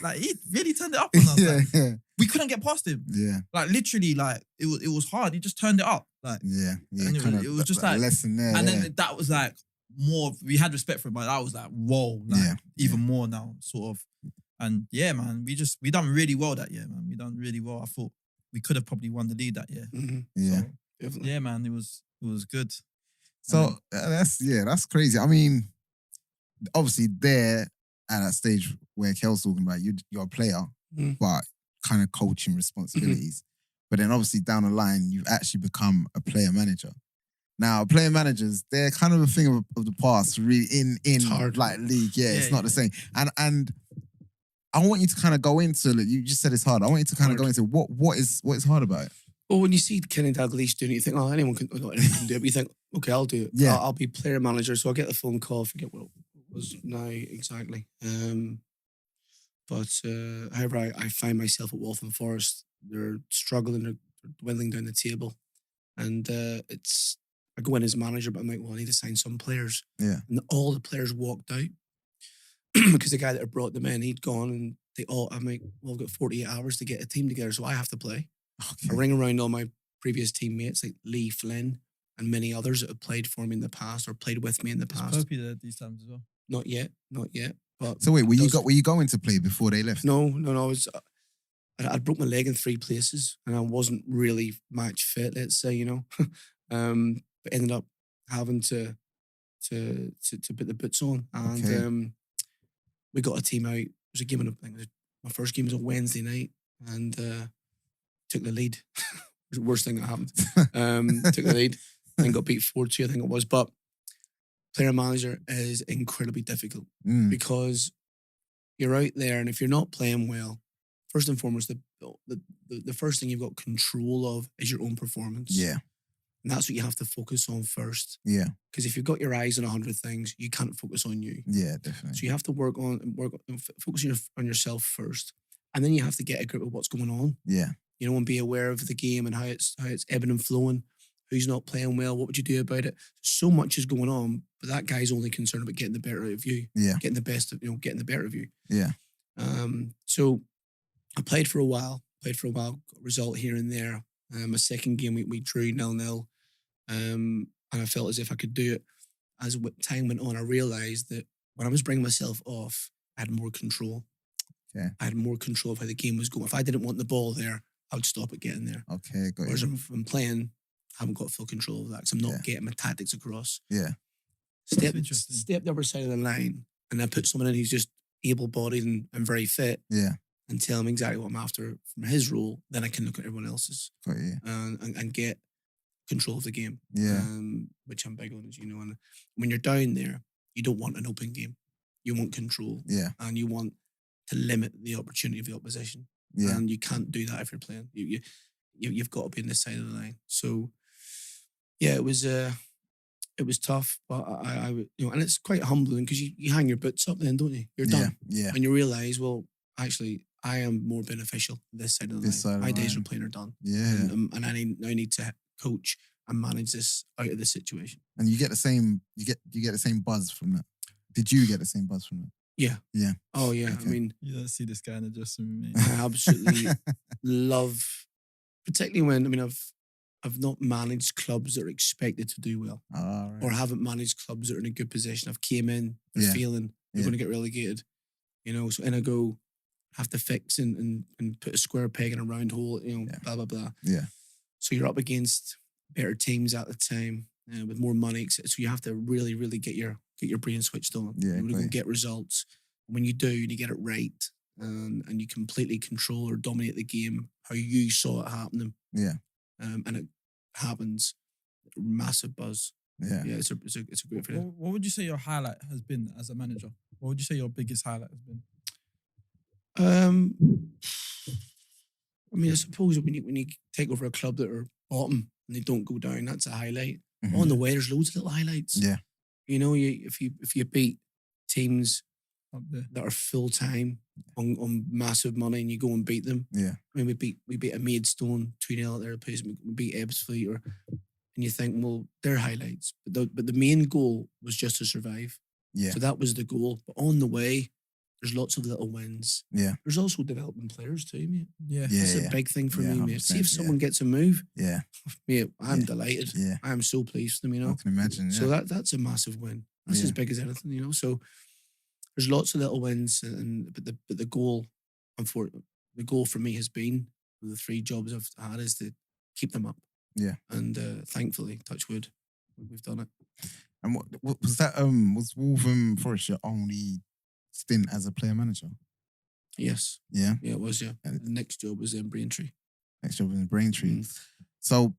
like he really turned it up on us." We couldn't get past him. Yeah. Like literally, like it was hard. He just turned it up. Like and it was just like lesson there. And then that was like more. We had respect for him, but that was like whoa, like even more now, sort of. And yeah, man, we done really well that year, man. We done really well. I thought we could have probably won the league that year. Mm-hmm. Yeah. So, yeah, man, it was good. So that's crazy. I mean, obviously there at that stage where Kel's talking about you're a player, but kind of coaching responsibilities. But then obviously down the line, you've actually become a player manager. Now, player managers, they're kind of a thing of the past, really, in hard. like league. Yeah, it's Yeah, not the same. And I want you to kind of go into, like, you just said it's hard. I want you to kind of go into what is hard about it. Well, when you see Kenny Dalglish doing it, you think, oh, not anyone can do it. But you think, okay, I'll do it. Yeah. I'll be player manager. So I'll get the phone call. I forget what it was now exactly. But however, I find myself at Waltham Forest. They're struggling. They're dwindling down the table. And I go in as manager, but I'm like, well, I need to sign some players. Yeah. And all the players walked out because the guy that had brought them in, he'd gone, and I'm like, well, I've got 48 hours to get a team together, so I have to play. Okay. I ring around all my previous teammates like Lee Flynn and many others that have played for me in the past or played with me in the past. Popey there these times as well. Not yet. But So wait, were you going to play before they left? No. I broke my leg in 3 places, and I wasn't really match fit. Let's say, but ended up having to put the boots on, and we got a team out. It was a game my first game was a Wednesday night, and took the lead. It was the worst thing that happened. Took the lead and got beat 4-2, I think it was. But player manager is incredibly difficult because you're out there, and if you're not playing well, first and foremost, the first thing you've got control of is your own performance. Yeah. And that's what you have to focus on first. Yeah. Because if you've got your eyes on 100 things, you can't focus on you. Yeah, definitely. So you have to focus on yourself first. And then you have to get a grip of what's going on. Yeah. And be aware of the game and how it's ebbing and flowing. Who's not playing well? What would you do about it? So much is going on, but that guy's only concerned about getting the better out of you. Yeah. Getting the best of, getting the better of you. Yeah. So I played for a while, got a result here and there. My second game, we drew 0-0. And I felt as if I could do it. As time went on, I realised that when I was bringing myself off, I had more control. Okay. I had more control of how the game was going. If I didn't want the ball there, I would stop it getting there. Okay, got Whereas you. if I'm playing, I haven't got full control of that because I'm not getting my tactics across. Yeah. Step the other side of the line, and I put someone in who's just able-bodied and very fit. Yeah. And tell him exactly what I'm after from his role. Then I can look at everyone else's. Got you. And get control of the game. Yeah. Which I'm big on, as you know. And when you're down there, you don't want an open game. You want control. Yeah. And you want to limit the opportunity of the opposition. Yeah. And you can't do that if you're playing. You've got to be on this side of the line. So yeah, it was tough, but I and it's quite humbling because you hang your boots up then, don't you? You're done. Yeah. And you realise, well, actually, I am more beneficial this side of the line. My days of playing are done. Yeah. And I need to coach and manage this out of this situation. And you get the same buzz from that. Did you get the same buzz from that? Yeah. Yeah. Oh yeah. Okay. I mean, You don't see this guy in the dressing room, mate. I absolutely love, particularly when I've not managed clubs that are expected to do well, Right. or haven't managed clubs that are in a good position. I've came in, they're feeling they're going to get relegated, so in I go, have to fix and put a square peg in a round hole, blah blah blah. Yeah. So you're up against better teams at the time with more money, so you have to really, really get your brain switched on. Yeah, you want to go get results. When you do, and you get it right, and you completely control or dominate the game how you saw it happening. Yeah. And it happens. Massive buzz. Yeah. Yeah, it's a great feeling. What would you say your highlight has been as a manager? What would you say your biggest highlight has been? I suppose when you take over a club that are bottom and they don't go down, that's a highlight. Mhm. On the way, there's loads of little highlights. Yeah. If you beat teams Up there. that are full time on massive money and you go and beat them. Yeah. I mean, we beat a Maidstone 2-0 at their place. We beat Ebbsfleet, and you think, well, they're highlights. But the main goal was just to survive. Yeah. So that was the goal. But on the way, there's lots of little wins. Yeah. There's also developing players too, mate. Yeah. Yeah. That's a big thing for me, mate. See if 100%, someone gets a move, Yeah. mate, I'm Yeah. delighted. Yeah. I am so pleased with them, I can imagine. Yeah. So that's a massive win. That's Yeah. as big as anything, So there's lots of little wins, but the goal, the goal for me has been, with the 3 jobs I've had, is to keep them up. Yeah. And thankfully, touch wood, we've done it. And what was that? Was Waltham Forest your only stint as a player manager? Yes. Yeah. Yeah, it was, yeah. And- The next job was in Braintree. Next job was in Braintree. Mm. So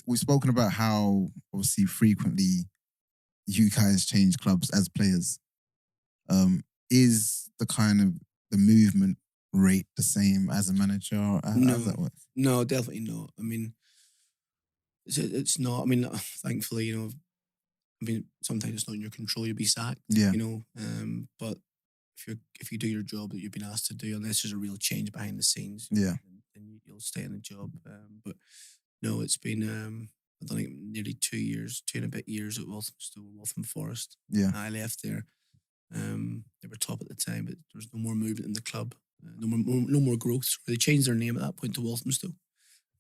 we've spoken about how obviously frequently you guys change clubs as players. Is the kind of the movement rate the same as a manager? Or how does that work? No, definitely not. I mean, it's not. I mean, thankfully, I mean, sometimes it's not in your control. You'll be sacked. Yeah. But if you do your job that you've been asked to do, unless there's a real change behind the scenes, Yeah. then you'll stay in the job. But no, it's been I think nearly 2 years, 2 and a bit years at Waltham Forest. Yeah. I left there. They were top at the time, but there was no more movement in the club, no more growth. They changed their name at that point to Walthamstow,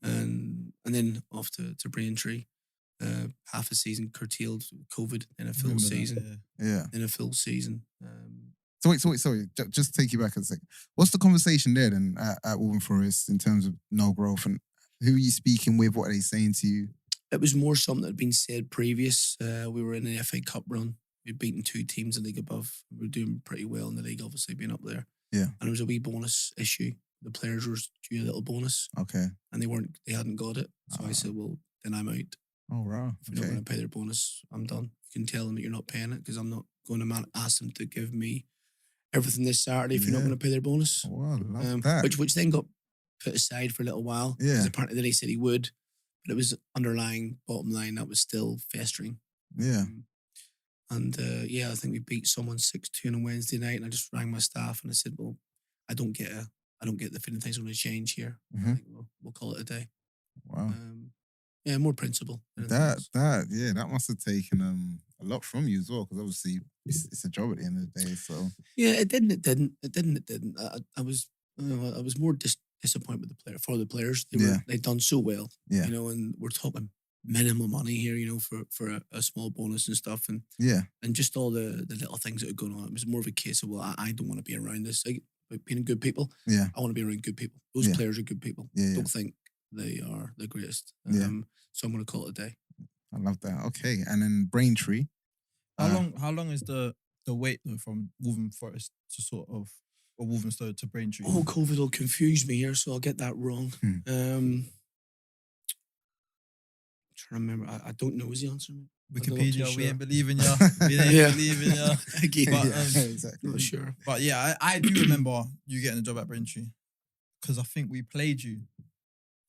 and then off to Braintree. Half a season curtailed COVID, then a full season. Yeah. Then a full season. So wait, sorry. Just take you back a second. What's the conversation there then at Waltham Forest in terms of no growth, and who are you speaking with? What are they saying to you? It was more something that had been said previous. We were in an FA Cup run. We'd beaten 2 teams in the league above. We were doing pretty well in the league, obviously being up there. Yeah. And it was a wee bonus issue. The players were due a little bonus. Okay. And they hadn't got it. So I said, well, then I'm out. Oh, wow. If you're not going to pay their bonus, I'm done. You can tell them that you're not paying it because I'm not going to ask them to give me everything this Saturday if you're not going to pay their bonus. Oh, wow, love that. Which then got put aside for a little while. Yeah. Because apparently then he said he would, but it was underlying, bottom line, that was still festering. Yeah. I think we beat someone 6-2 on a Wednesday night, and I just rang my staff and I said, well, I don't get the feeling things are going to change here. Mm-hmm. I think we'll call it a day. Wow. More principle. That must have taken a lot from you as well, because obviously it's a job at the end of the day. So yeah, it didn't. I was more disappointed with the players. They'd done so well. Yeah. And we're talking minimal money here, for a small bonus and stuff, and just all the little things that are going on. It was more of a case of, well, I don't want to be around this. Being good people. Yeah. I want to be around good people. Those players are good people. Don't think they are the greatest. So I'm going to call it a day. I love that. Okay, and then Braintree. How long is the wait though from Waltham Forest to sort of or Walthamstow to Braintree? Oh, COVID will confuse me here, so I'll get that wrong. I'm trying to remember. I don't know is the answer. Wikipedia, we ain't believing ya. We ain't believing ya. Exactly. Not sure. But yeah, I do remember you getting a job at Braintree because I think we played you.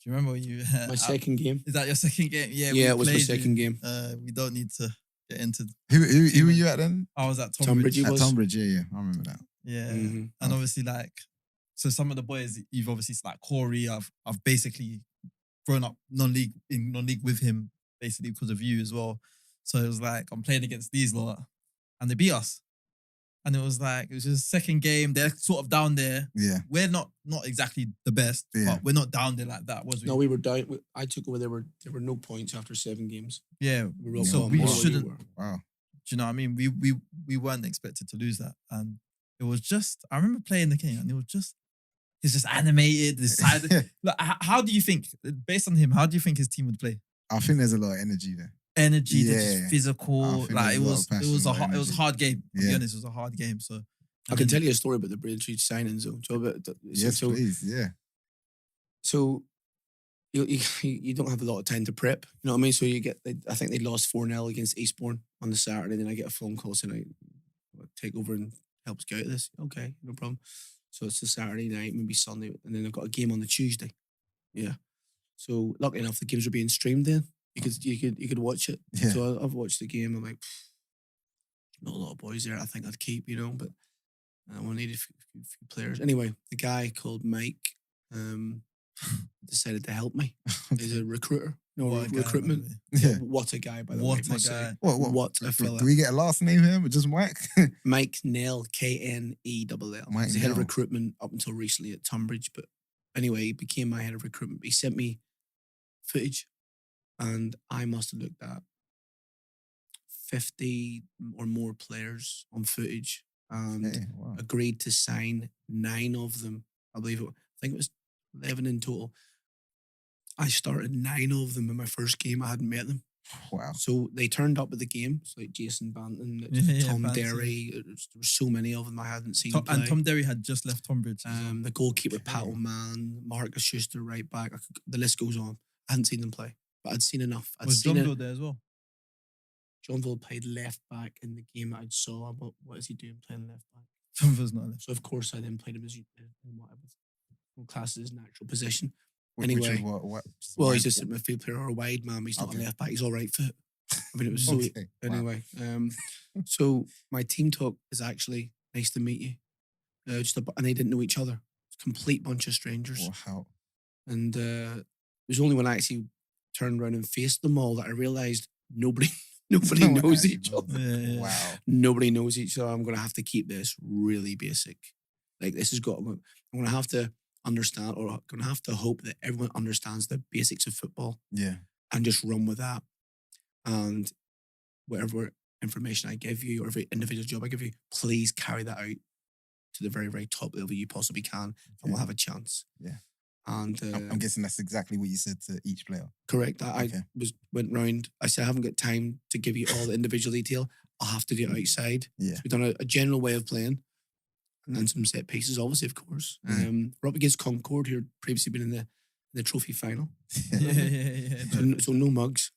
Do you remember you? My second game. Is that your second game? Yeah, it was my second game. We don't need to get into. Who were you at then? I was at Tonbridge. At Tonbridge, yeah, I remember that. Yeah, and obviously so some of the boys you've obviously like Corey. I've basically grown up non-league with him basically because of you as well. So it was like I'm playing against these lot, and they beat us. And it was just second game. They're sort of down there. Yeah, we're not exactly the best, but we're not down there like that, was we? No, we were down. I took over. There were no points after 7 games. Yeah, we so we shouldn't. Wow. Do you know what I mean? We weren't expected to lose that, and it was just. I remember playing the game, and it was just. He's just animated. This side. Like, how do you think, based on him, how do you think his team would play? I think there's a lot of energy there. They're just physical. Like it was a hard game. To be honest, it was a hard game. So I can tell you a story about the Braintree signings though. Yes, please. Yeah. So you don't have a lot of time to prep. You know what I mean? So I think they lost 4-0 against Eastbourne on the Saturday. Then I get a phone call saying I take over and help scout this. Okay, no problem. So it's the Saturday night, maybe Sunday, and then I've got a game on the Tuesday. Yeah. So luckily enough, the games were being streamed then. You could watch it. Yeah. So I've watched the game. I'm like, not a lot of boys there. I think I'd keep, but I needed a few players. Anyway, the guy called Mike decided to help me. He's a recruiter. Recruitment. Yeah. What a guy, by the way. What a guy. What a fella. Do we get a last name here? But just Mike? Mike Nell, Knell. Mike He's the head of Nell. recruitment up until recently at Tunbridge. But anyway, he became my head of recruitment. He sent me footage. And I must have looked at 50 or more players on footage and agreed to sign 9 of them. I think it was 11 in total. I started 9 of them in my first game. I hadn't met them. Wow. So they turned up at the game. So like Jason Banton, Tom Derry. There were so many of them I hadn't seen play. And Tom Derry had just left Tonbridge. The goalkeeper, Pat O'Man, Marcus Schuster, right back. The list goes on. I hadn't seen them play. but I'd seen enough. Was John Bill there as well? John Bill played left back in the game I saw. But what is he doing playing left back? John Bill's not left. So of course I then played him as whatever class is natural position. Which Anyway, is what? well, he's just a midfield player or a wide man. But he's not Okay. a left back. He's all right foot. I mean, it was so. Okay. Wow. Anyway, so my team talk is actually nice to meet you. And they didn't know each other. It's a complete bunch of strangers. Wow. And it was only when I actually turned around and faced them all that I realised nobody knows each other. Yeah. Wow. Nobody knows each other. I'm going to have to keep this really basic. Like this has got. I'm going to have to understand, or I'm going to have to hope that everyone understands the basics of football Yeah. and just run with that. And whatever information I give you or every individual job I give you, please carry that out to the very, very top level you possibly can, and we'll have a chance. Yeah. And I'm guessing that's exactly what you said to each player. correct. I Okay. went round. I said I haven't got time to give you all the individual detail. I'll have to do it outside. Yeah. So we've done a general way of playing, and then some set pieces, obviously, of course. We're up against Concord, who had previously been in the trophy final. Yeah. So no mugs.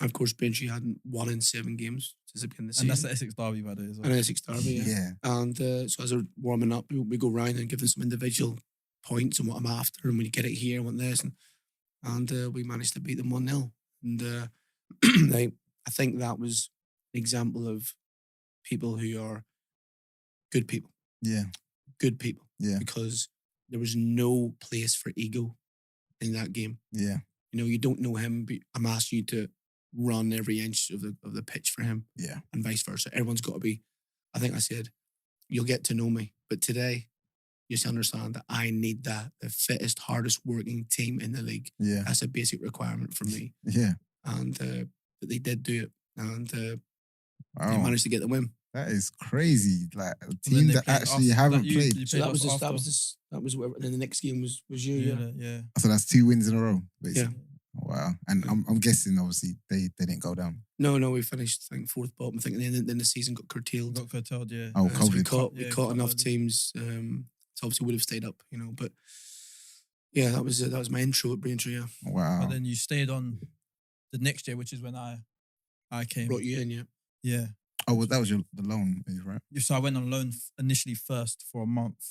Of course, Braintree hadn't won in 7 games since the beginning of the season. And that's the Essex derby, by the way, as well. And Essex derby, yeah. Yeah. And so as we're warming up, we go round and give them some individual points and what I'm after, and when you get it here, I want this, and we managed to beat them 1-0. And I think that was an example of people who are good people. Yeah. Good people. Yeah. Because there was no place for ego in that game. Yeah. You know, you don't know him, but I'm asking you to run every inch of the pitch for him, Yeah. and vice versa. Everyone's got to be. I think I said, you'll get to know me, but today, you just understand that I need the fittest, hardest working team in the league. Yeah. That's a basic requirement for me. Yeah. And but they did do it, and they Wow. managed to get the win. That is crazy. Like a then team they that played actually after- haven't like you- played. you So played that was after. that was whatever. And then the next game was you. Yeah. Yeah. So that's 2 wins in a row, basically. Wow. And I'm guessing, obviously, they didn't go down. No, we finished I think 4th bottom. I think, and then the season got curtailed. Got curtailed, yeah. Oh, So we COVID. caught COVID enough early. teams. So obviously would have stayed up, you know. But yeah, that was my intro at Braintree. Yeah, Wow. But then you stayed on the next year, which is when I came. brought you in. Yeah, Yeah. Oh, well, that was the loan move, right? So I went on loan initially first for a month.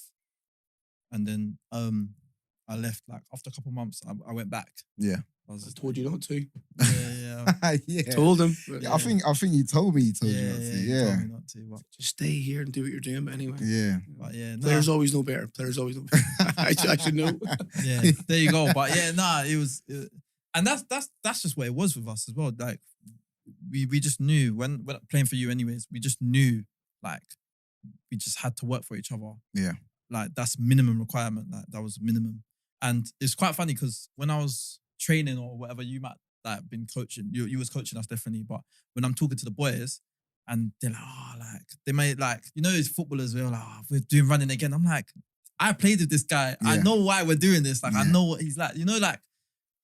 And then I left like after a couple of months, I went back. Yeah. I was I just told you not to. yeah. Yeah. Told him. I think you told me you told you Yeah, not to. he Yeah. told me not to, but Just stay here and do what you're doing. But anyway, Yeah. yeah, players always know better. Players always know better. I should know. yeah, there you go. But yeah, it was, and that's just what it was with us as well. Like we just knew when playing for you, anyways. We just knew like we just had to work for each other. Yeah. Like that's minimum requirement. Like that was minimum, and it's quite funny because when I was training or whatever, you might like been coaching. You was coaching us definitely, but when I'm talking to the boys. And they're like, they may like, as footballers, we're like, we're doing running again. I'm like, I played with this guy. I Yeah. know why we're doing this. Like, I Yeah. know what he's like. Like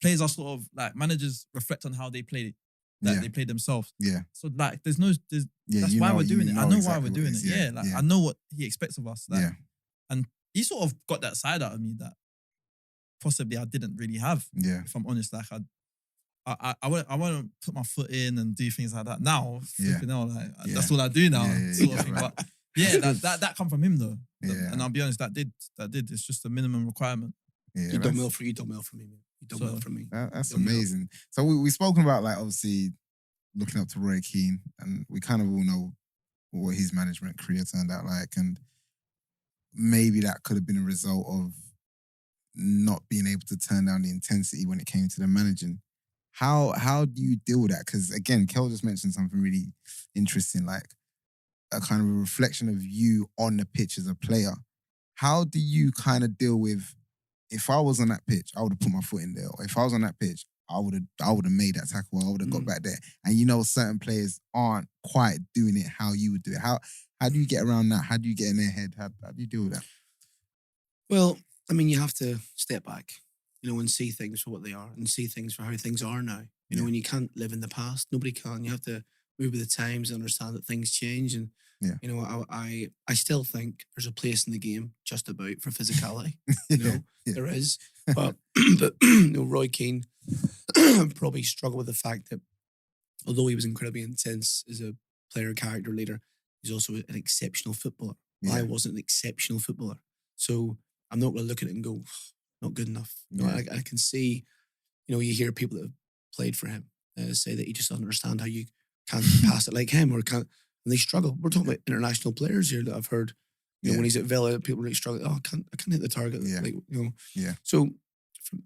players are sort of like managers reflect on how they played Yeah. they play themselves. Yeah. So like, that's Yeah. why we're doing it. I know why exactly we're what doing is. it. Yeah. Like I know what he expects of us. Like, Yeah. and he sort of got that side out of me that possibly I didn't really have. Yeah. If I'm honest, like I want to put my foot in and do things like that now. Yeah. Flipping hell, like Yeah. that's all I do now, Yeah, sort yeah, of thing. right. But yeah, that come from him though. Yeah. And I'll be honest, that did. It's just a minimum requirement. Yeah. You done well for me, man. You done So- well for me. That's Done well. amazing. So we've spoken about like obviously looking up to Roy Keane, and we kind of all know what his management career turned out like, and maybe that could have been a result of not being able to turn down the intensity when it came to the managing. How do you deal with that? Because again, Kel just mentioned something really interesting, like a kind of a reflection of you on the pitch as a player. How do you kind of deal with, if I was on that pitch, I would have put my foot in there. Or if I was on that pitch, I would have made that tackle. I would have got back there. And certain players aren't quite doing it how you would do it. How do you get around that? How do you get in their head? How do you deal with that? Well, I mean, you have to step back, and see things for what they are and see things for how things are now. Yeah. When you can't live in the past, nobody can. You have to move with the times and understand that things change. And, Yeah. I still think there's a place in the game just about for physicality. Yeah. There is. But, Roy Keane, probably struggle with the fact that although he was incredibly intense as a player, character, leader, he's also an exceptional footballer. Yeah. I wasn't an exceptional footballer. So I'm not going to look at it and go, not good enough. You know, I can see, you know, you hear people that have played for him say that he just doesn't understand how you can't pass it like him or can't, and they struggle. We're talking about international players here that I've heard, you know, when he's at Villa, people really struggle. Oh, I can't hit the target. Yeah. Like, you know. Yeah. So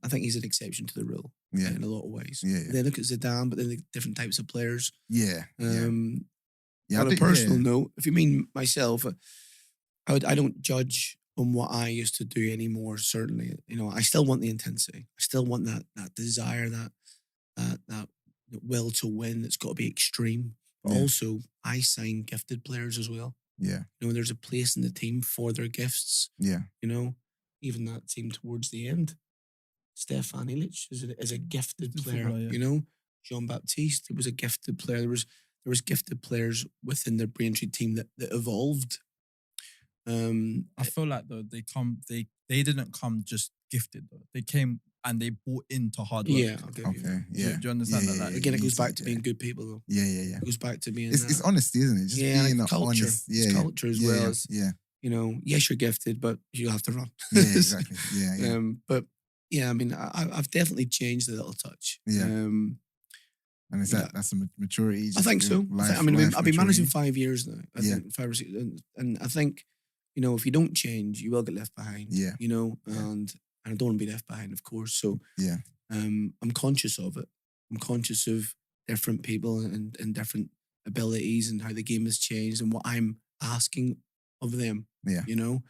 I think he's an exception to the rule in a lot of ways. Yeah. They look at Zidane, but then the different types of players. Yeah. On a personal note, if you mean myself, I don't judge on what I used to do anymore. Certainly, you know, I still want the intensity. I still want that desire, that will to win. That's got to be extreme. But also, I sign gifted players as well. Yeah, you know, there's a place in the team for their gifts. Yeah, you know, even that team towards the end, Stefan Illich is a gifted player. You know, Jean Baptiste was a gifted player. There was gifted players within the Braintree team that evolved. I feel like though they didn't come just gifted though. They came and they bought into hard work. Yeah, okay. Do you understand that? Again, it goes back to being good people though. Yeah. It goes back to being it's honesty, isn't it? Just being and culture. Honest. It's culture as well as you know. Yes, you're gifted, but you have to run. Yeah, exactly. Yeah. But yeah, I mean, I've definitely changed a little touch. Yeah. And is that's a maturity? I think so. I've been managing 5 years now. I think 5 or 6, and I think, you know, if you don't change, you will get left behind. Yeah. You know, and I don't want to be left behind, of course. So I'm conscious of it. I'm conscious of different people and different abilities and how the game has changed and what I'm asking of them. Yeah. You know,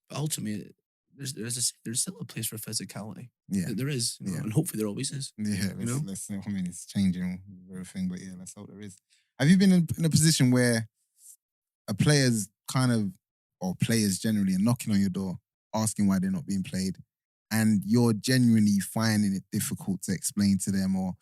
but ultimately, there's still a place for physicality. Yeah, there is. You know, and hopefully there always is. Yeah, I mean, it's changing with everything, but yeah, let's hope there is. Have you been in a position where a player's or players generally are knocking on your door, asking why they're not being played, and you're genuinely finding it difficult to explain to them, or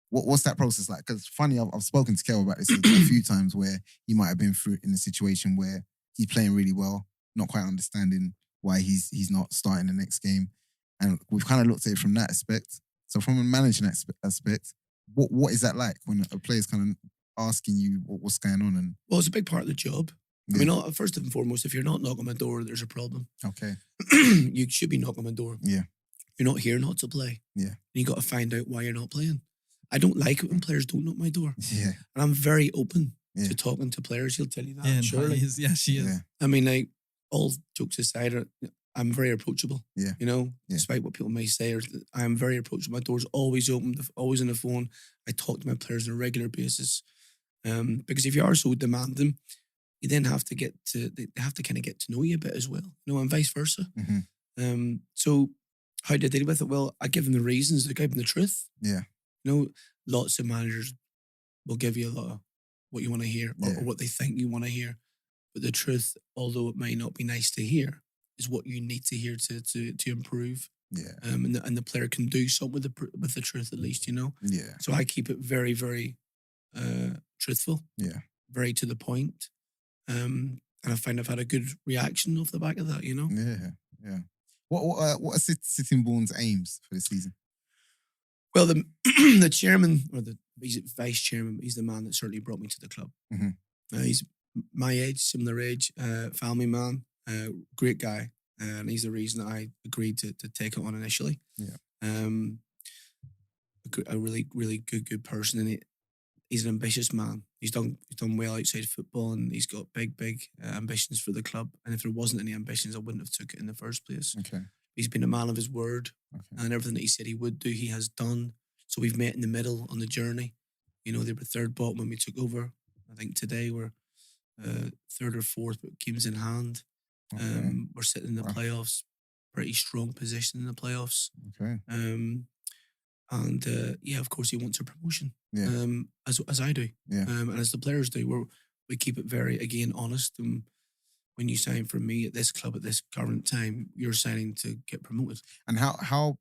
what's that process like? Because funny, I've spoken to Kel about this a few times where he might have been through in a situation where he's playing really well, not quite understanding why he's not starting the next game. And we've kind of looked at it from that aspect. So from a managing aspect, what is that like when a player's kind of asking you what's going on? And well, it's a big part of the job. Yeah. I mean, first and foremost, if you're not knocking on my door, there's a problem. Okay. You should be knocking on my door. Yeah. You're not here not to play. Yeah. And you got to find out why you're not playing. I don't like it when players don't knock my door. Yeah. And I'm very open to talking to players. He'll tell you that. Yeah, surely. She is. Yeah. I mean, like, all jokes aside, I'm very approachable. Yeah. You know, despite what people may say, I'm very approachable. My door's always open, always on the phone. I talk to my players on a regular basis. Because if you are so demanding, you then have to they have to kind of get to know you a bit as well, you know, and vice versa. Mm-hmm. So how do I deal with it? Well, I give them the reasons, I give them the truth. Yeah. You know, lots of managers will give you a lot of what you want to hear or what they think you want to hear. But the truth, although it may not be nice to hear, is what you need to hear to improve. Yeah. And the player can do something with the truth at least, you know. Yeah. So I keep it very, very truthful. Yeah. Very to the point. And I find I've had a good reaction off the back of that, you know. Yeah. Yeah. What are Sittingbourne's aims for this season? Well, the chairman or he's vice chairman. He's the man that certainly brought me to the club. Mm-hmm. He's my age, similar age, family man, great guy, and he's the reason that I agreed to take it on initially. Yeah. A really, really good person, and he's an ambitious man. He's done well outside football, and he's got big ambitions for the club. And if there wasn't any ambitions, I wouldn't have took it in the first place. Okay. He's been a man of his word, and everything that he said he would do, he has done. So we've met in the middle on the journey. You know, they were third bottom when we took over. I think today we're third or fourth, but games in hand. Okay. We're sitting in the playoffs, pretty strong position in the playoffs. Okay. And of course he wants a promotion. Yeah. As I do. Yeah. And as the players do. We keep it very, again, honest. And when you sign for me at this club at this current time, you're signing to get promoted. And how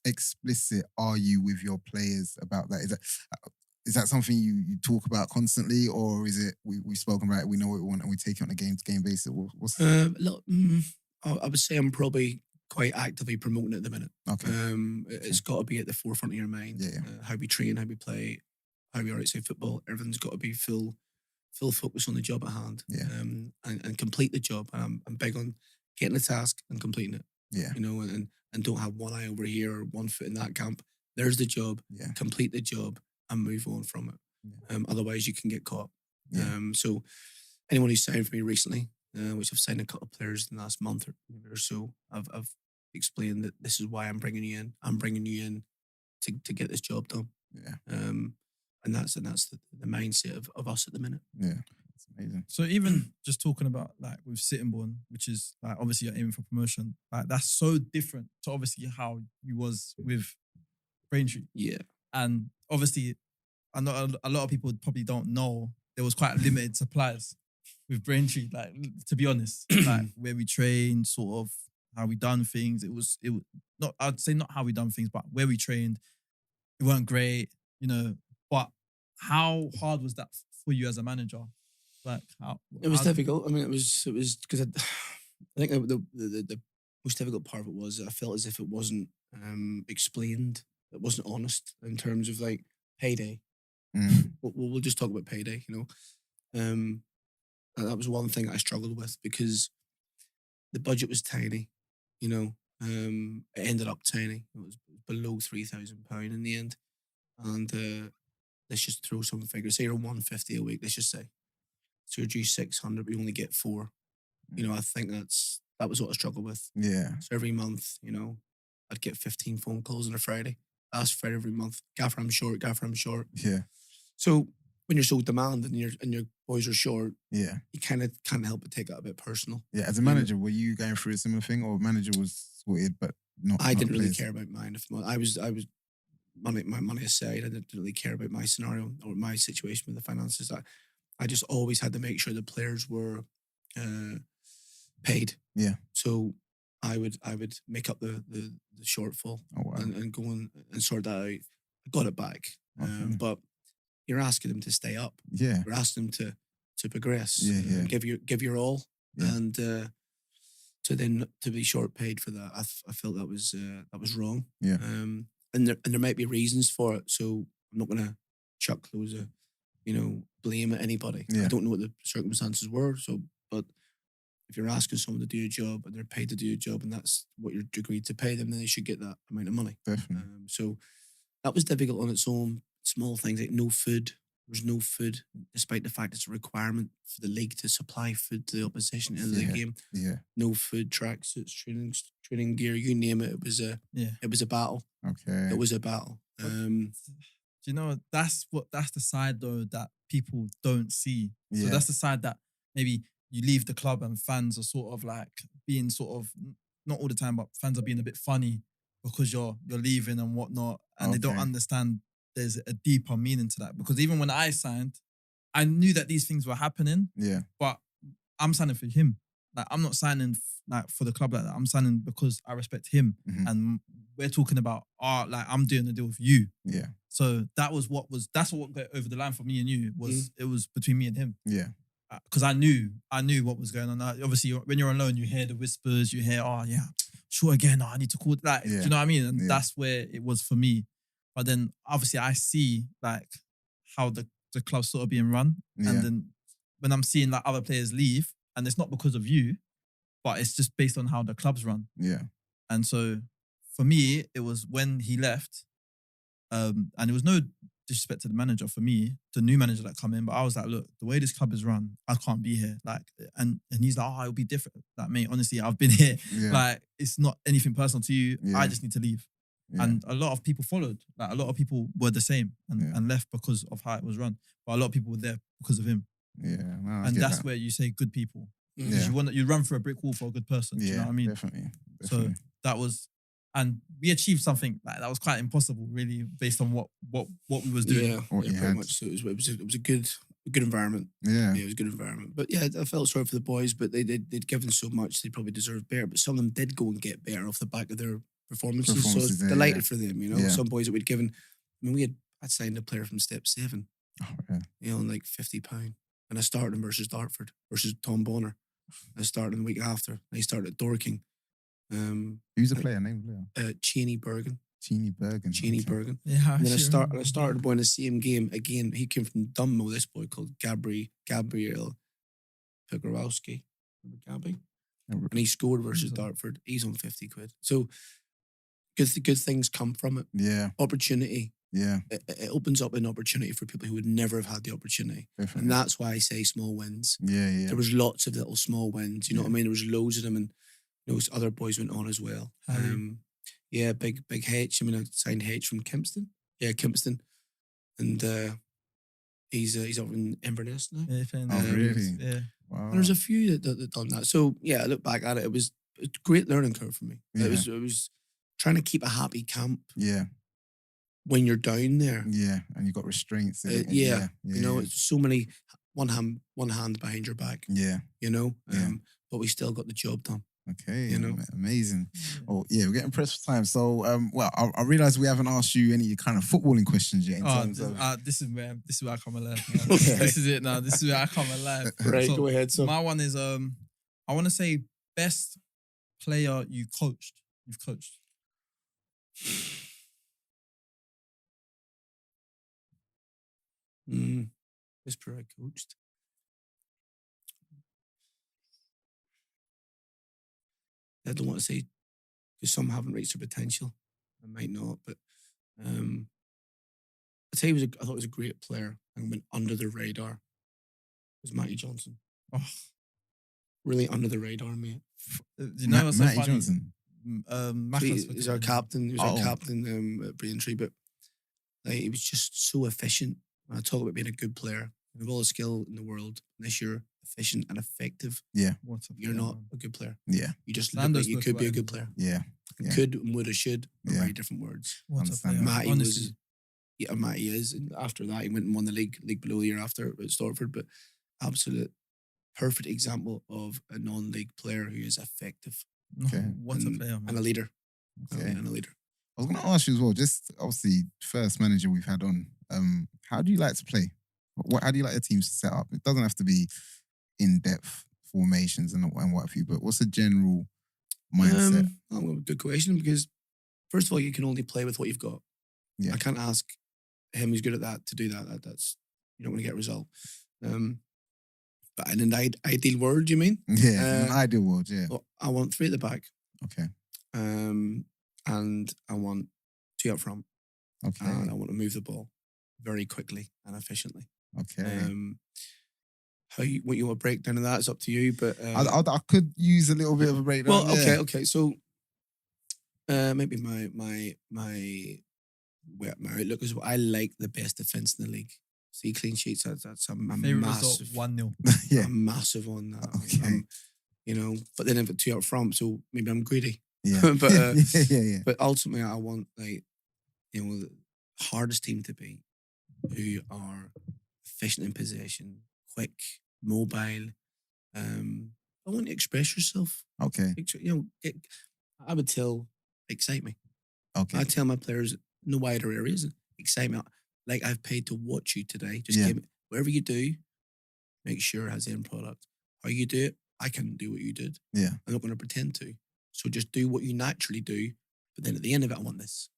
explicit are you with your players about that? Is that something you talk about constantly, or is it we've spoken about it, we know what we want, and we take it on a game-to-game basis? What's I would say I'm probably quite actively promoting it at the minute. Okay. It's got to be at the forefront of your mind. Yeah. How we train, how we play, how we are outside football. Everything's got to be full focus on the job at hand. Yeah. And complete the job. And I'm big on getting the task and completing it. Yeah. You know, and don't have one eye over here or one foot in that camp. There's the job. Yeah. Complete the job and move on from it. Yeah. Otherwise, you can get caught. Yeah. So anyone who's signed for me recently, which I've signed a couple of players in the last month or so, I've explained that this is why I'm bringing you in. I'm bringing you in to get this job done. Yeah. And that's the mindset of us at the minute. Yeah. That's amazing. So even just talking about like with Sittingbourne, which is like obviously you're aiming for promotion, like that's so different to obviously how you was with Braintree. Yeah. And obviously, I know a lot of people probably don't know there was quite limited supplies with Braintree. Like to be honest, like where we trained, sort of how we done things. It was not. I'd say not how we done things, but where we trained, it weren't great, you know. But how hard was that for you as a manager? Like how it was difficult. I mean, it was because I think the most difficult part of it was I felt as if it wasn't explained. It wasn't honest in terms of like payday. We'll just talk about payday, you know. And that was one thing I struggled with because the budget was tiny, you know. It ended up tiny. It was below £3,000 in the end. And let's just throw some figures. Say you're on 150 a week, let's just say. So you're due 600, but you only get 4. You know, I think that was what I struggled with. Yeah. So every month, you know, I'd get 15 phone calls on a Friday. Ask Friday every month. Gaffer, I'm short. Gaffer, I'm short. Yeah. So when you're so demanding and your boys are short, yeah, you kind of can't help but take that a bit personal. Yeah. As a manager, were you going through a similar thing, or manager was sorted but not? I didn't really players? care about mine. I was my money aside. I didn't really care about my scenario or my situation with the finances. I just always had to make sure the players were paid. Yeah. So I would make up the shortfall and go and sort that out. I got it back. Okay. But you're asking them to stay up. Yeah. You're asking them to progress. Yeah. Give your all. Yeah. And to be short paid for that, I felt that was wrong. Yeah. And there might be reasons for it. So I'm not gonna chuck those blame at anybody. Yeah. I don't know what the circumstances were. So but if you're asking someone to do a job and they're paid to do a job and that's what you're agreed to pay them, then they should get that amount of money. Definitely. So that was difficult on its own. Small things like no food. There was no food, despite the fact it's a requirement for the league to supply food to the opposition in the game. Yeah. No food, tracksuits, training gear, you name it. It was a battle. Okay. It was a battle. Do you know that's the side though that people don't see. Yeah. So that's the side that maybe you leave the club and fans are sort of like being sort of not all the time, but fans are being a bit funny because you're leaving and whatnot, and they don't understand there's a deeper meaning to that. Because even when I signed, I knew that these things were happening. Yeah. But I'm signing for him. Like I'm not signing for the club like that. I'm signing because I respect him, and we're talking about I'm doing a deal with you. Yeah. So that's what got over the line for me and you was it was between me and him. Yeah. Because I knew what was going on. Obviously, when you're alone, you hear the whispers. You hear, sure again. I need to call. Do you know what I mean? And that's where it was for me. But then obviously I see like how the club's sort of being run, and then when I'm seeing like other players leave, and it's not because of you, but it's just based on how the club's run. Yeah. And so for me, it was when he left, and it was no disrespect to the manager for me, the new manager that come in, but I was like, look, the way this club is run, I can't be here. Like, and he's like, it'll be different. Like, mate, honestly, I've been here. Yeah. Like, it's not anything personal to you. Yeah. I just need to leave. Yeah. And a lot of people followed. Like, a lot of people were the same and left because of how it was run. But a lot of people were there because of him. Yeah. No, and that's where you say good people. Because you run through a brick wall for a good person. Do you know what I mean? Definitely. So that was, and we achieved something like that was quite impossible, really, based on what we was doing. Yeah, pretty much. So it was a good environment. Yeah. It was a good environment. But yeah, I felt sorry for the boys, but they'd given so much, they probably deserved better. But some of them did go and get better off the back of their performances. So it's delighted for them, you know. Yeah. Some boys that we'd given, I mean, I'd signed a player from Step 7, on like £50. And I started him versus Dartford, versus Tom Bonner. I started him the week after. And he started at Dorking. Who's the player? Name the player. Cheney Bergen. Cheney Bergen. Cheney Okay. Bergen. Yeah, And then I started going the same game again. He came from Dunmo, this boy called Gabriel Pigorowski. Remember Gabby? And he scored versus Dartford. He's on 50 quid. So good things come from it. Yeah. Opportunity. Yeah. It opens up an opportunity for people who would never have had the opportunity. Definitely. And that's why I say small wins. Yeah. There was lots of little small wins. You know what I mean? There was loads of them, and those other boys went on as well. Yeah, big H. I mean, I signed H from Kimpston. Yeah, Kimpston. And he's over in Inverness now. Oh, really? Yeah. Wow. And there's a few that done that. So yeah, I look back at it. It was a great learning curve for me. Yeah. It was trying to keep a happy camp. Yeah. When you're down there. Yeah, and you got restraints. You know, it's so many one hand behind your back. Yeah. You know? Yeah. But we still got the job done. Okay, you know, amazing. Oh yeah, we're getting pressed for time. So, well, I realize we haven't asked you any kind of footballing questions yet. In terms of this is where I come alive. This is it now. This is where I come alive. Right, so go ahead. So my one is I want to say best player you've coached. Best player I coached. I don't want to say because some haven't reached their potential. I might not, but I'd say I thought he was a great player and went under the radar. Was Matty Johnson. Oh. Really under the radar, mate. You know what's so Matty funny? Johnson. He's our captain. He was our captain at Braintree, but like, he was just so efficient. When I talk about being a good player, with all the skill in the world, unless you're efficient and effective, you're not a good player. Yeah. You just look like you could be a good player. Yeah. Could and would or should are very different words. What a player. Matty is. And after that, he went and won the league below the year after at Stortford, but absolute perfect example of a non-league player who is effective. Okay. What a player, man. And a leader. Okay. And a leader. I was going to ask you as well, just obviously first manager we've had on, how do you like to play? How do you like your teams to set up? It doesn't have to be in-depth formations and what have you, but what's the general mindset? Good question, because first of all, you can only play with what you've got. Yeah. I can't ask him who's good at that to do that. That's you're not going to get a result. But in an ideal world, you mean? Yeah, in an ideal world, yeah. Well, I want 3 at the back. Okay. And I want 2 up front. Okay. And I want to move the ball very quickly and efficiently. Okay. What you want a breakdown of that is up to you, but I could use a little bit of a breakdown. Well, okay. So maybe my outlook is I like the best defense in the league. See clean sheets. That's a massive 1-0. Yeah, I'm massive on that. Okay. You know, but then I've got 2 up front, so maybe I'm greedy. Yeah. but yeah. But ultimately, I want the hardest team to beat, who are efficient in possession, quick, mobile. I want you to express yourself. Okay. I would excite me. Okay. I tell my players no wider areas, excite me. Like I've paid to watch you today. Just give me whatever you do, make sure it has the end product. How you do it, I can't do what you did. Yeah. I'm not going to pretend to. So just do what you naturally do. But then at the end of it, I want this.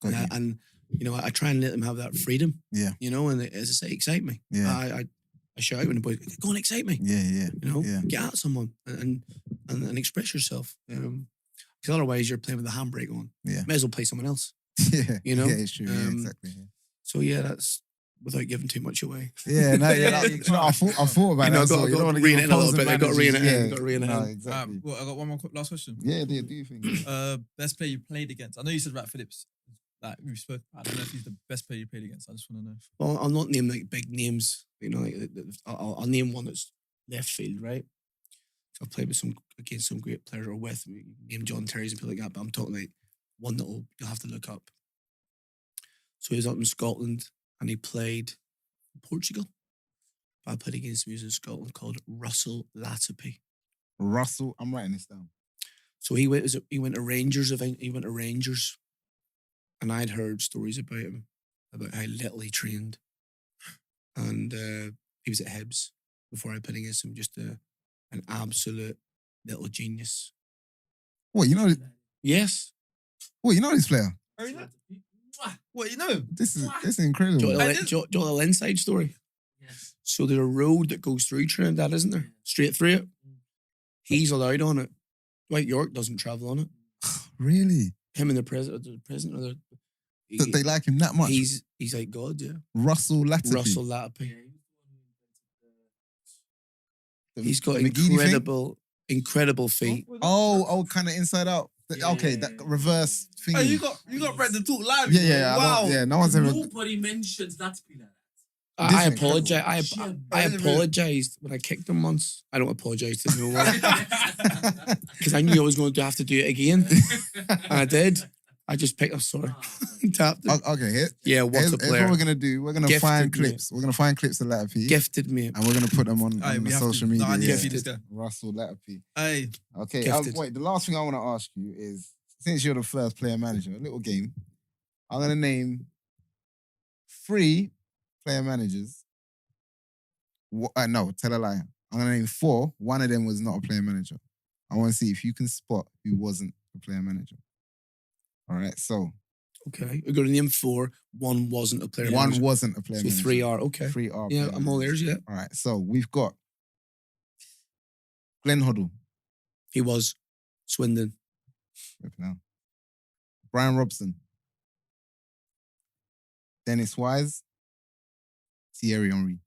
And I try and let them have that freedom. Yeah. And as I say, excite me. Yeah. I shout out when the boys go on, excite me. Yeah. Get at someone and express yourself. Because otherwise you're playing with the handbrake on. Yeah. May as well play someone else. Yeah. Yeah, it's true. Exactly. Yeah. So that's without giving too much away. Yeah, no, I thought about that. I've got to rein it in a little bit. I've got to rein it in. No, exactly. I got one more last question. Yeah, do you think? Best player you played against? I know you said Rat Phillips. Like we spoke. I don't know if he's the best player you played against. I just want to know. Well, I'll not name like big names. I'll name one that's left field, right? I've played against some great players, or with name John Terry's and people like that. But I'm talking like one that you'll have to look up. So he was up in Scotland and he played in Portugal. But I played against him. He was in Scotland, called Russell Latipi. Russell, I'm writing this down. So he went to Rangers. He went to Rangers, and I'd heard stories about him, about how little he trained, and he was at Hibs before I played against him. Just an absolute little genius. What, you know? Yes. What, you know this player? What, you know? This is incredible. Do you want a little inside story? Yes. So there's a road that goes through Trinidad, isn't there? Straight through it. He's allowed on it. Dwight York doesn't travel on it. Really? Him and the president of the They like him that much? He's like God, yeah. Russell Latapy. Russell Latapy. He's got McGeady incredible feet. Oh, kind of inside out. Okay, that reverse thing. Oh, you got Brett to talk live. Yeah. Wow. No one's ever. Nobody mentions that be like that. I This is apologize. I apologized when I kicked him once. I don't apologize to no one because I knew I was going to have to do it again, and I did. I just picked up, sorry, tapped it. Okay, here. Yeah, what Here's a player. what we're gonna do. We're gonna Gifted, find mate. clips. We're gonna find clips of Latapy, Gifted, mate. and we're gonna put them on Aye, the we have social to. media. No, I need to yeah. see this guy. Russell Latapy. Hey, Okay. Gifted. Wait. The last thing I want to ask you is, since you're the first player manager, a little game. I'm gonna name 3 player managers. No, tell a lie. I'm gonna name 4. One of them was not a player manager. I want to see if you can spot who wasn't a player manager. All right. So Okay, we're going to name 4. One wasn't a player. one manager. wasn't a player So manager. 3 are okay. 3 are. Yeah, player I'm all managers. ears. Yeah, All right. So we've got Glenn Hoddle. he was Swindon. Flipping hell. Brian Robson. Dennis Wise. Thierry Henry.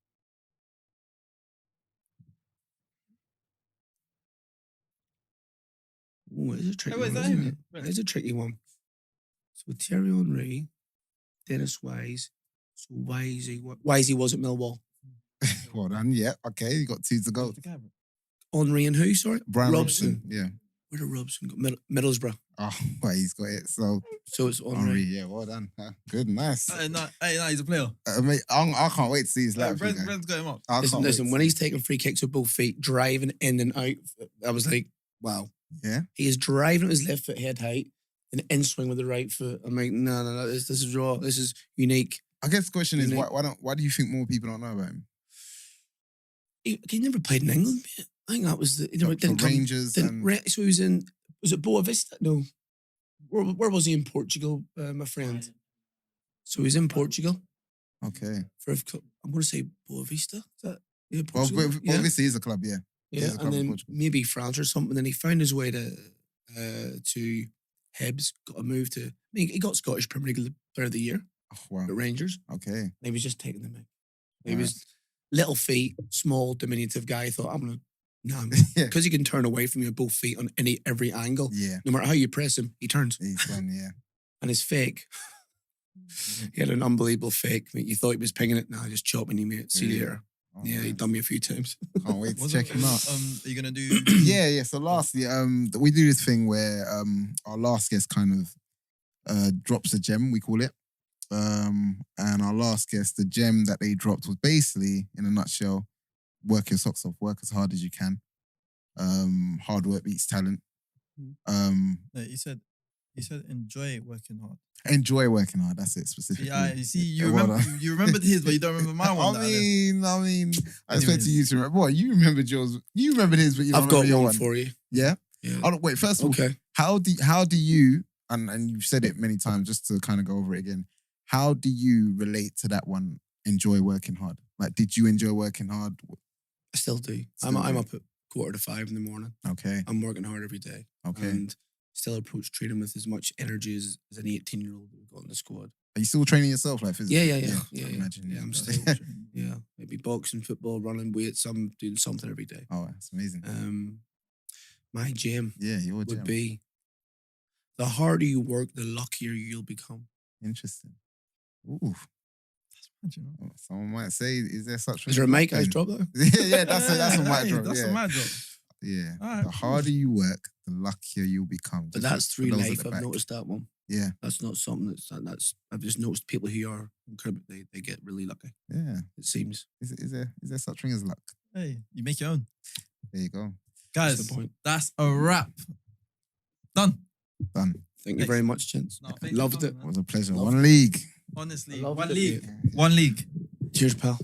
Oh, it's a tricky wait, is one. that Isn't him? it? It's a tricky one. So Thierry Henry, Dennis Wise. So Wisey was at Millwall. Well done. Yeah. Okay. You got 2 to go. Henry and who? Sorry, Brian Robson. Yeah. Where did Robson go? Middlesbrough. Oh, well, he's got it. So So it's Henry. Henry. Yeah. Well done. Good. Nice. no, he's a player. Mate, I can't wait to see his life. Brent's got him up. Listen, when he's taking free kicks with both feet, driving in and out, I was like, wow. Yeah. He is driving with his left foot head height and in swing with the right foot. I'm like, no, this is raw. This is unique. I guess the question is, Unique. why do you think more people don't know about him? He never played in England, mate. I think that was the. He never, didn't come, Rangers didn't, and so he was in. Was it Boa Vista? No. Where was he in Portugal, my friend? So he was in Portugal okay. for. I'm going to say Boa Vista. Is that yeah, Well, Portugal? Yeah. obviously he's a club. Yeah. Yeah, He's a club and in then Portugal. maybe France or something. Then he found his way to Hibs, got a move to. I mean, he got Scottish Premier League Player of the Year Oh, wow. at Rangers. Okay. And he was just taking them out. He Right. was little feet, small, diminutive guy. I thought, I'm gonna Yeah. because he can turn away from you with both feet on every angle. Yeah. No matter how you press him, he turns. He's done. Yeah. And his fake, he had an unbelievable fake. Mate. You thought he was pinging it. Nah, just chopping him, mate. See you later. Oh, Yeah, he man. done me a few times. Can't wait to check him out. Are you gonna do? Yeah. So lastly, we do this thing where our last guest kind of drops a gem, we call it. And our last guest, the gem that they dropped was basically, in a nutshell, work your socks off, work as hard as you can. Hard work beats talent. No, you said enjoy working hard. Enjoy working hard. That's it specifically. Yeah, you see, you Yeah, well remember done. you remembered his, but you don't remember my one. I mean, I expect Anyways. you to remember. What, you remembered yours? You remembered his, but you don't I've got remember your one for you. Yeah. Yeah. Oh, wait. First of all, Okay. how do you and you've said it many times just to kind of go over it again. How do you relate to that one? Enjoy working hard. Like, did you enjoy working hard? I still do. Still I'm do. up at 4:45 in the morning. Okay. I'm working hard every day. Okay. And still approach training with as much energy as an 18-year-old we've got in the squad. Are you still training yourself, like physically? Yeah. I imagine. Yeah, I'm Okay. still. Yeah, maybe boxing, football, running weights. I'm doing something every day. Oh, that's amazing. My gym Yeah, you're would be the harder you work, the luckier you'll become. interesting. Ooh, You know? someone might say, "Is there such?" Is there a mic I drop though? Yeah, that's a mic drop. That's yeah. a mic drop. Yeah. Alright. The harder you work, the luckier you'll become. But Just that's for through those at life. the I've back. noticed that one. Yeah, That's not something that's. I've just noticed people who are incredible. They get really lucky. yeah. It seems. Is there such thing as luck? Hey, you make your own, There you go. guys. That's the point. That's a wrap. Done. Done. Thank you very much, gents. No, thank you Loved for it. coming, It man. was a pleasure. Loved One league. Honestly, I loved one it, league. mate. One league. Cheers, pal.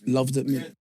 Loved it, mate.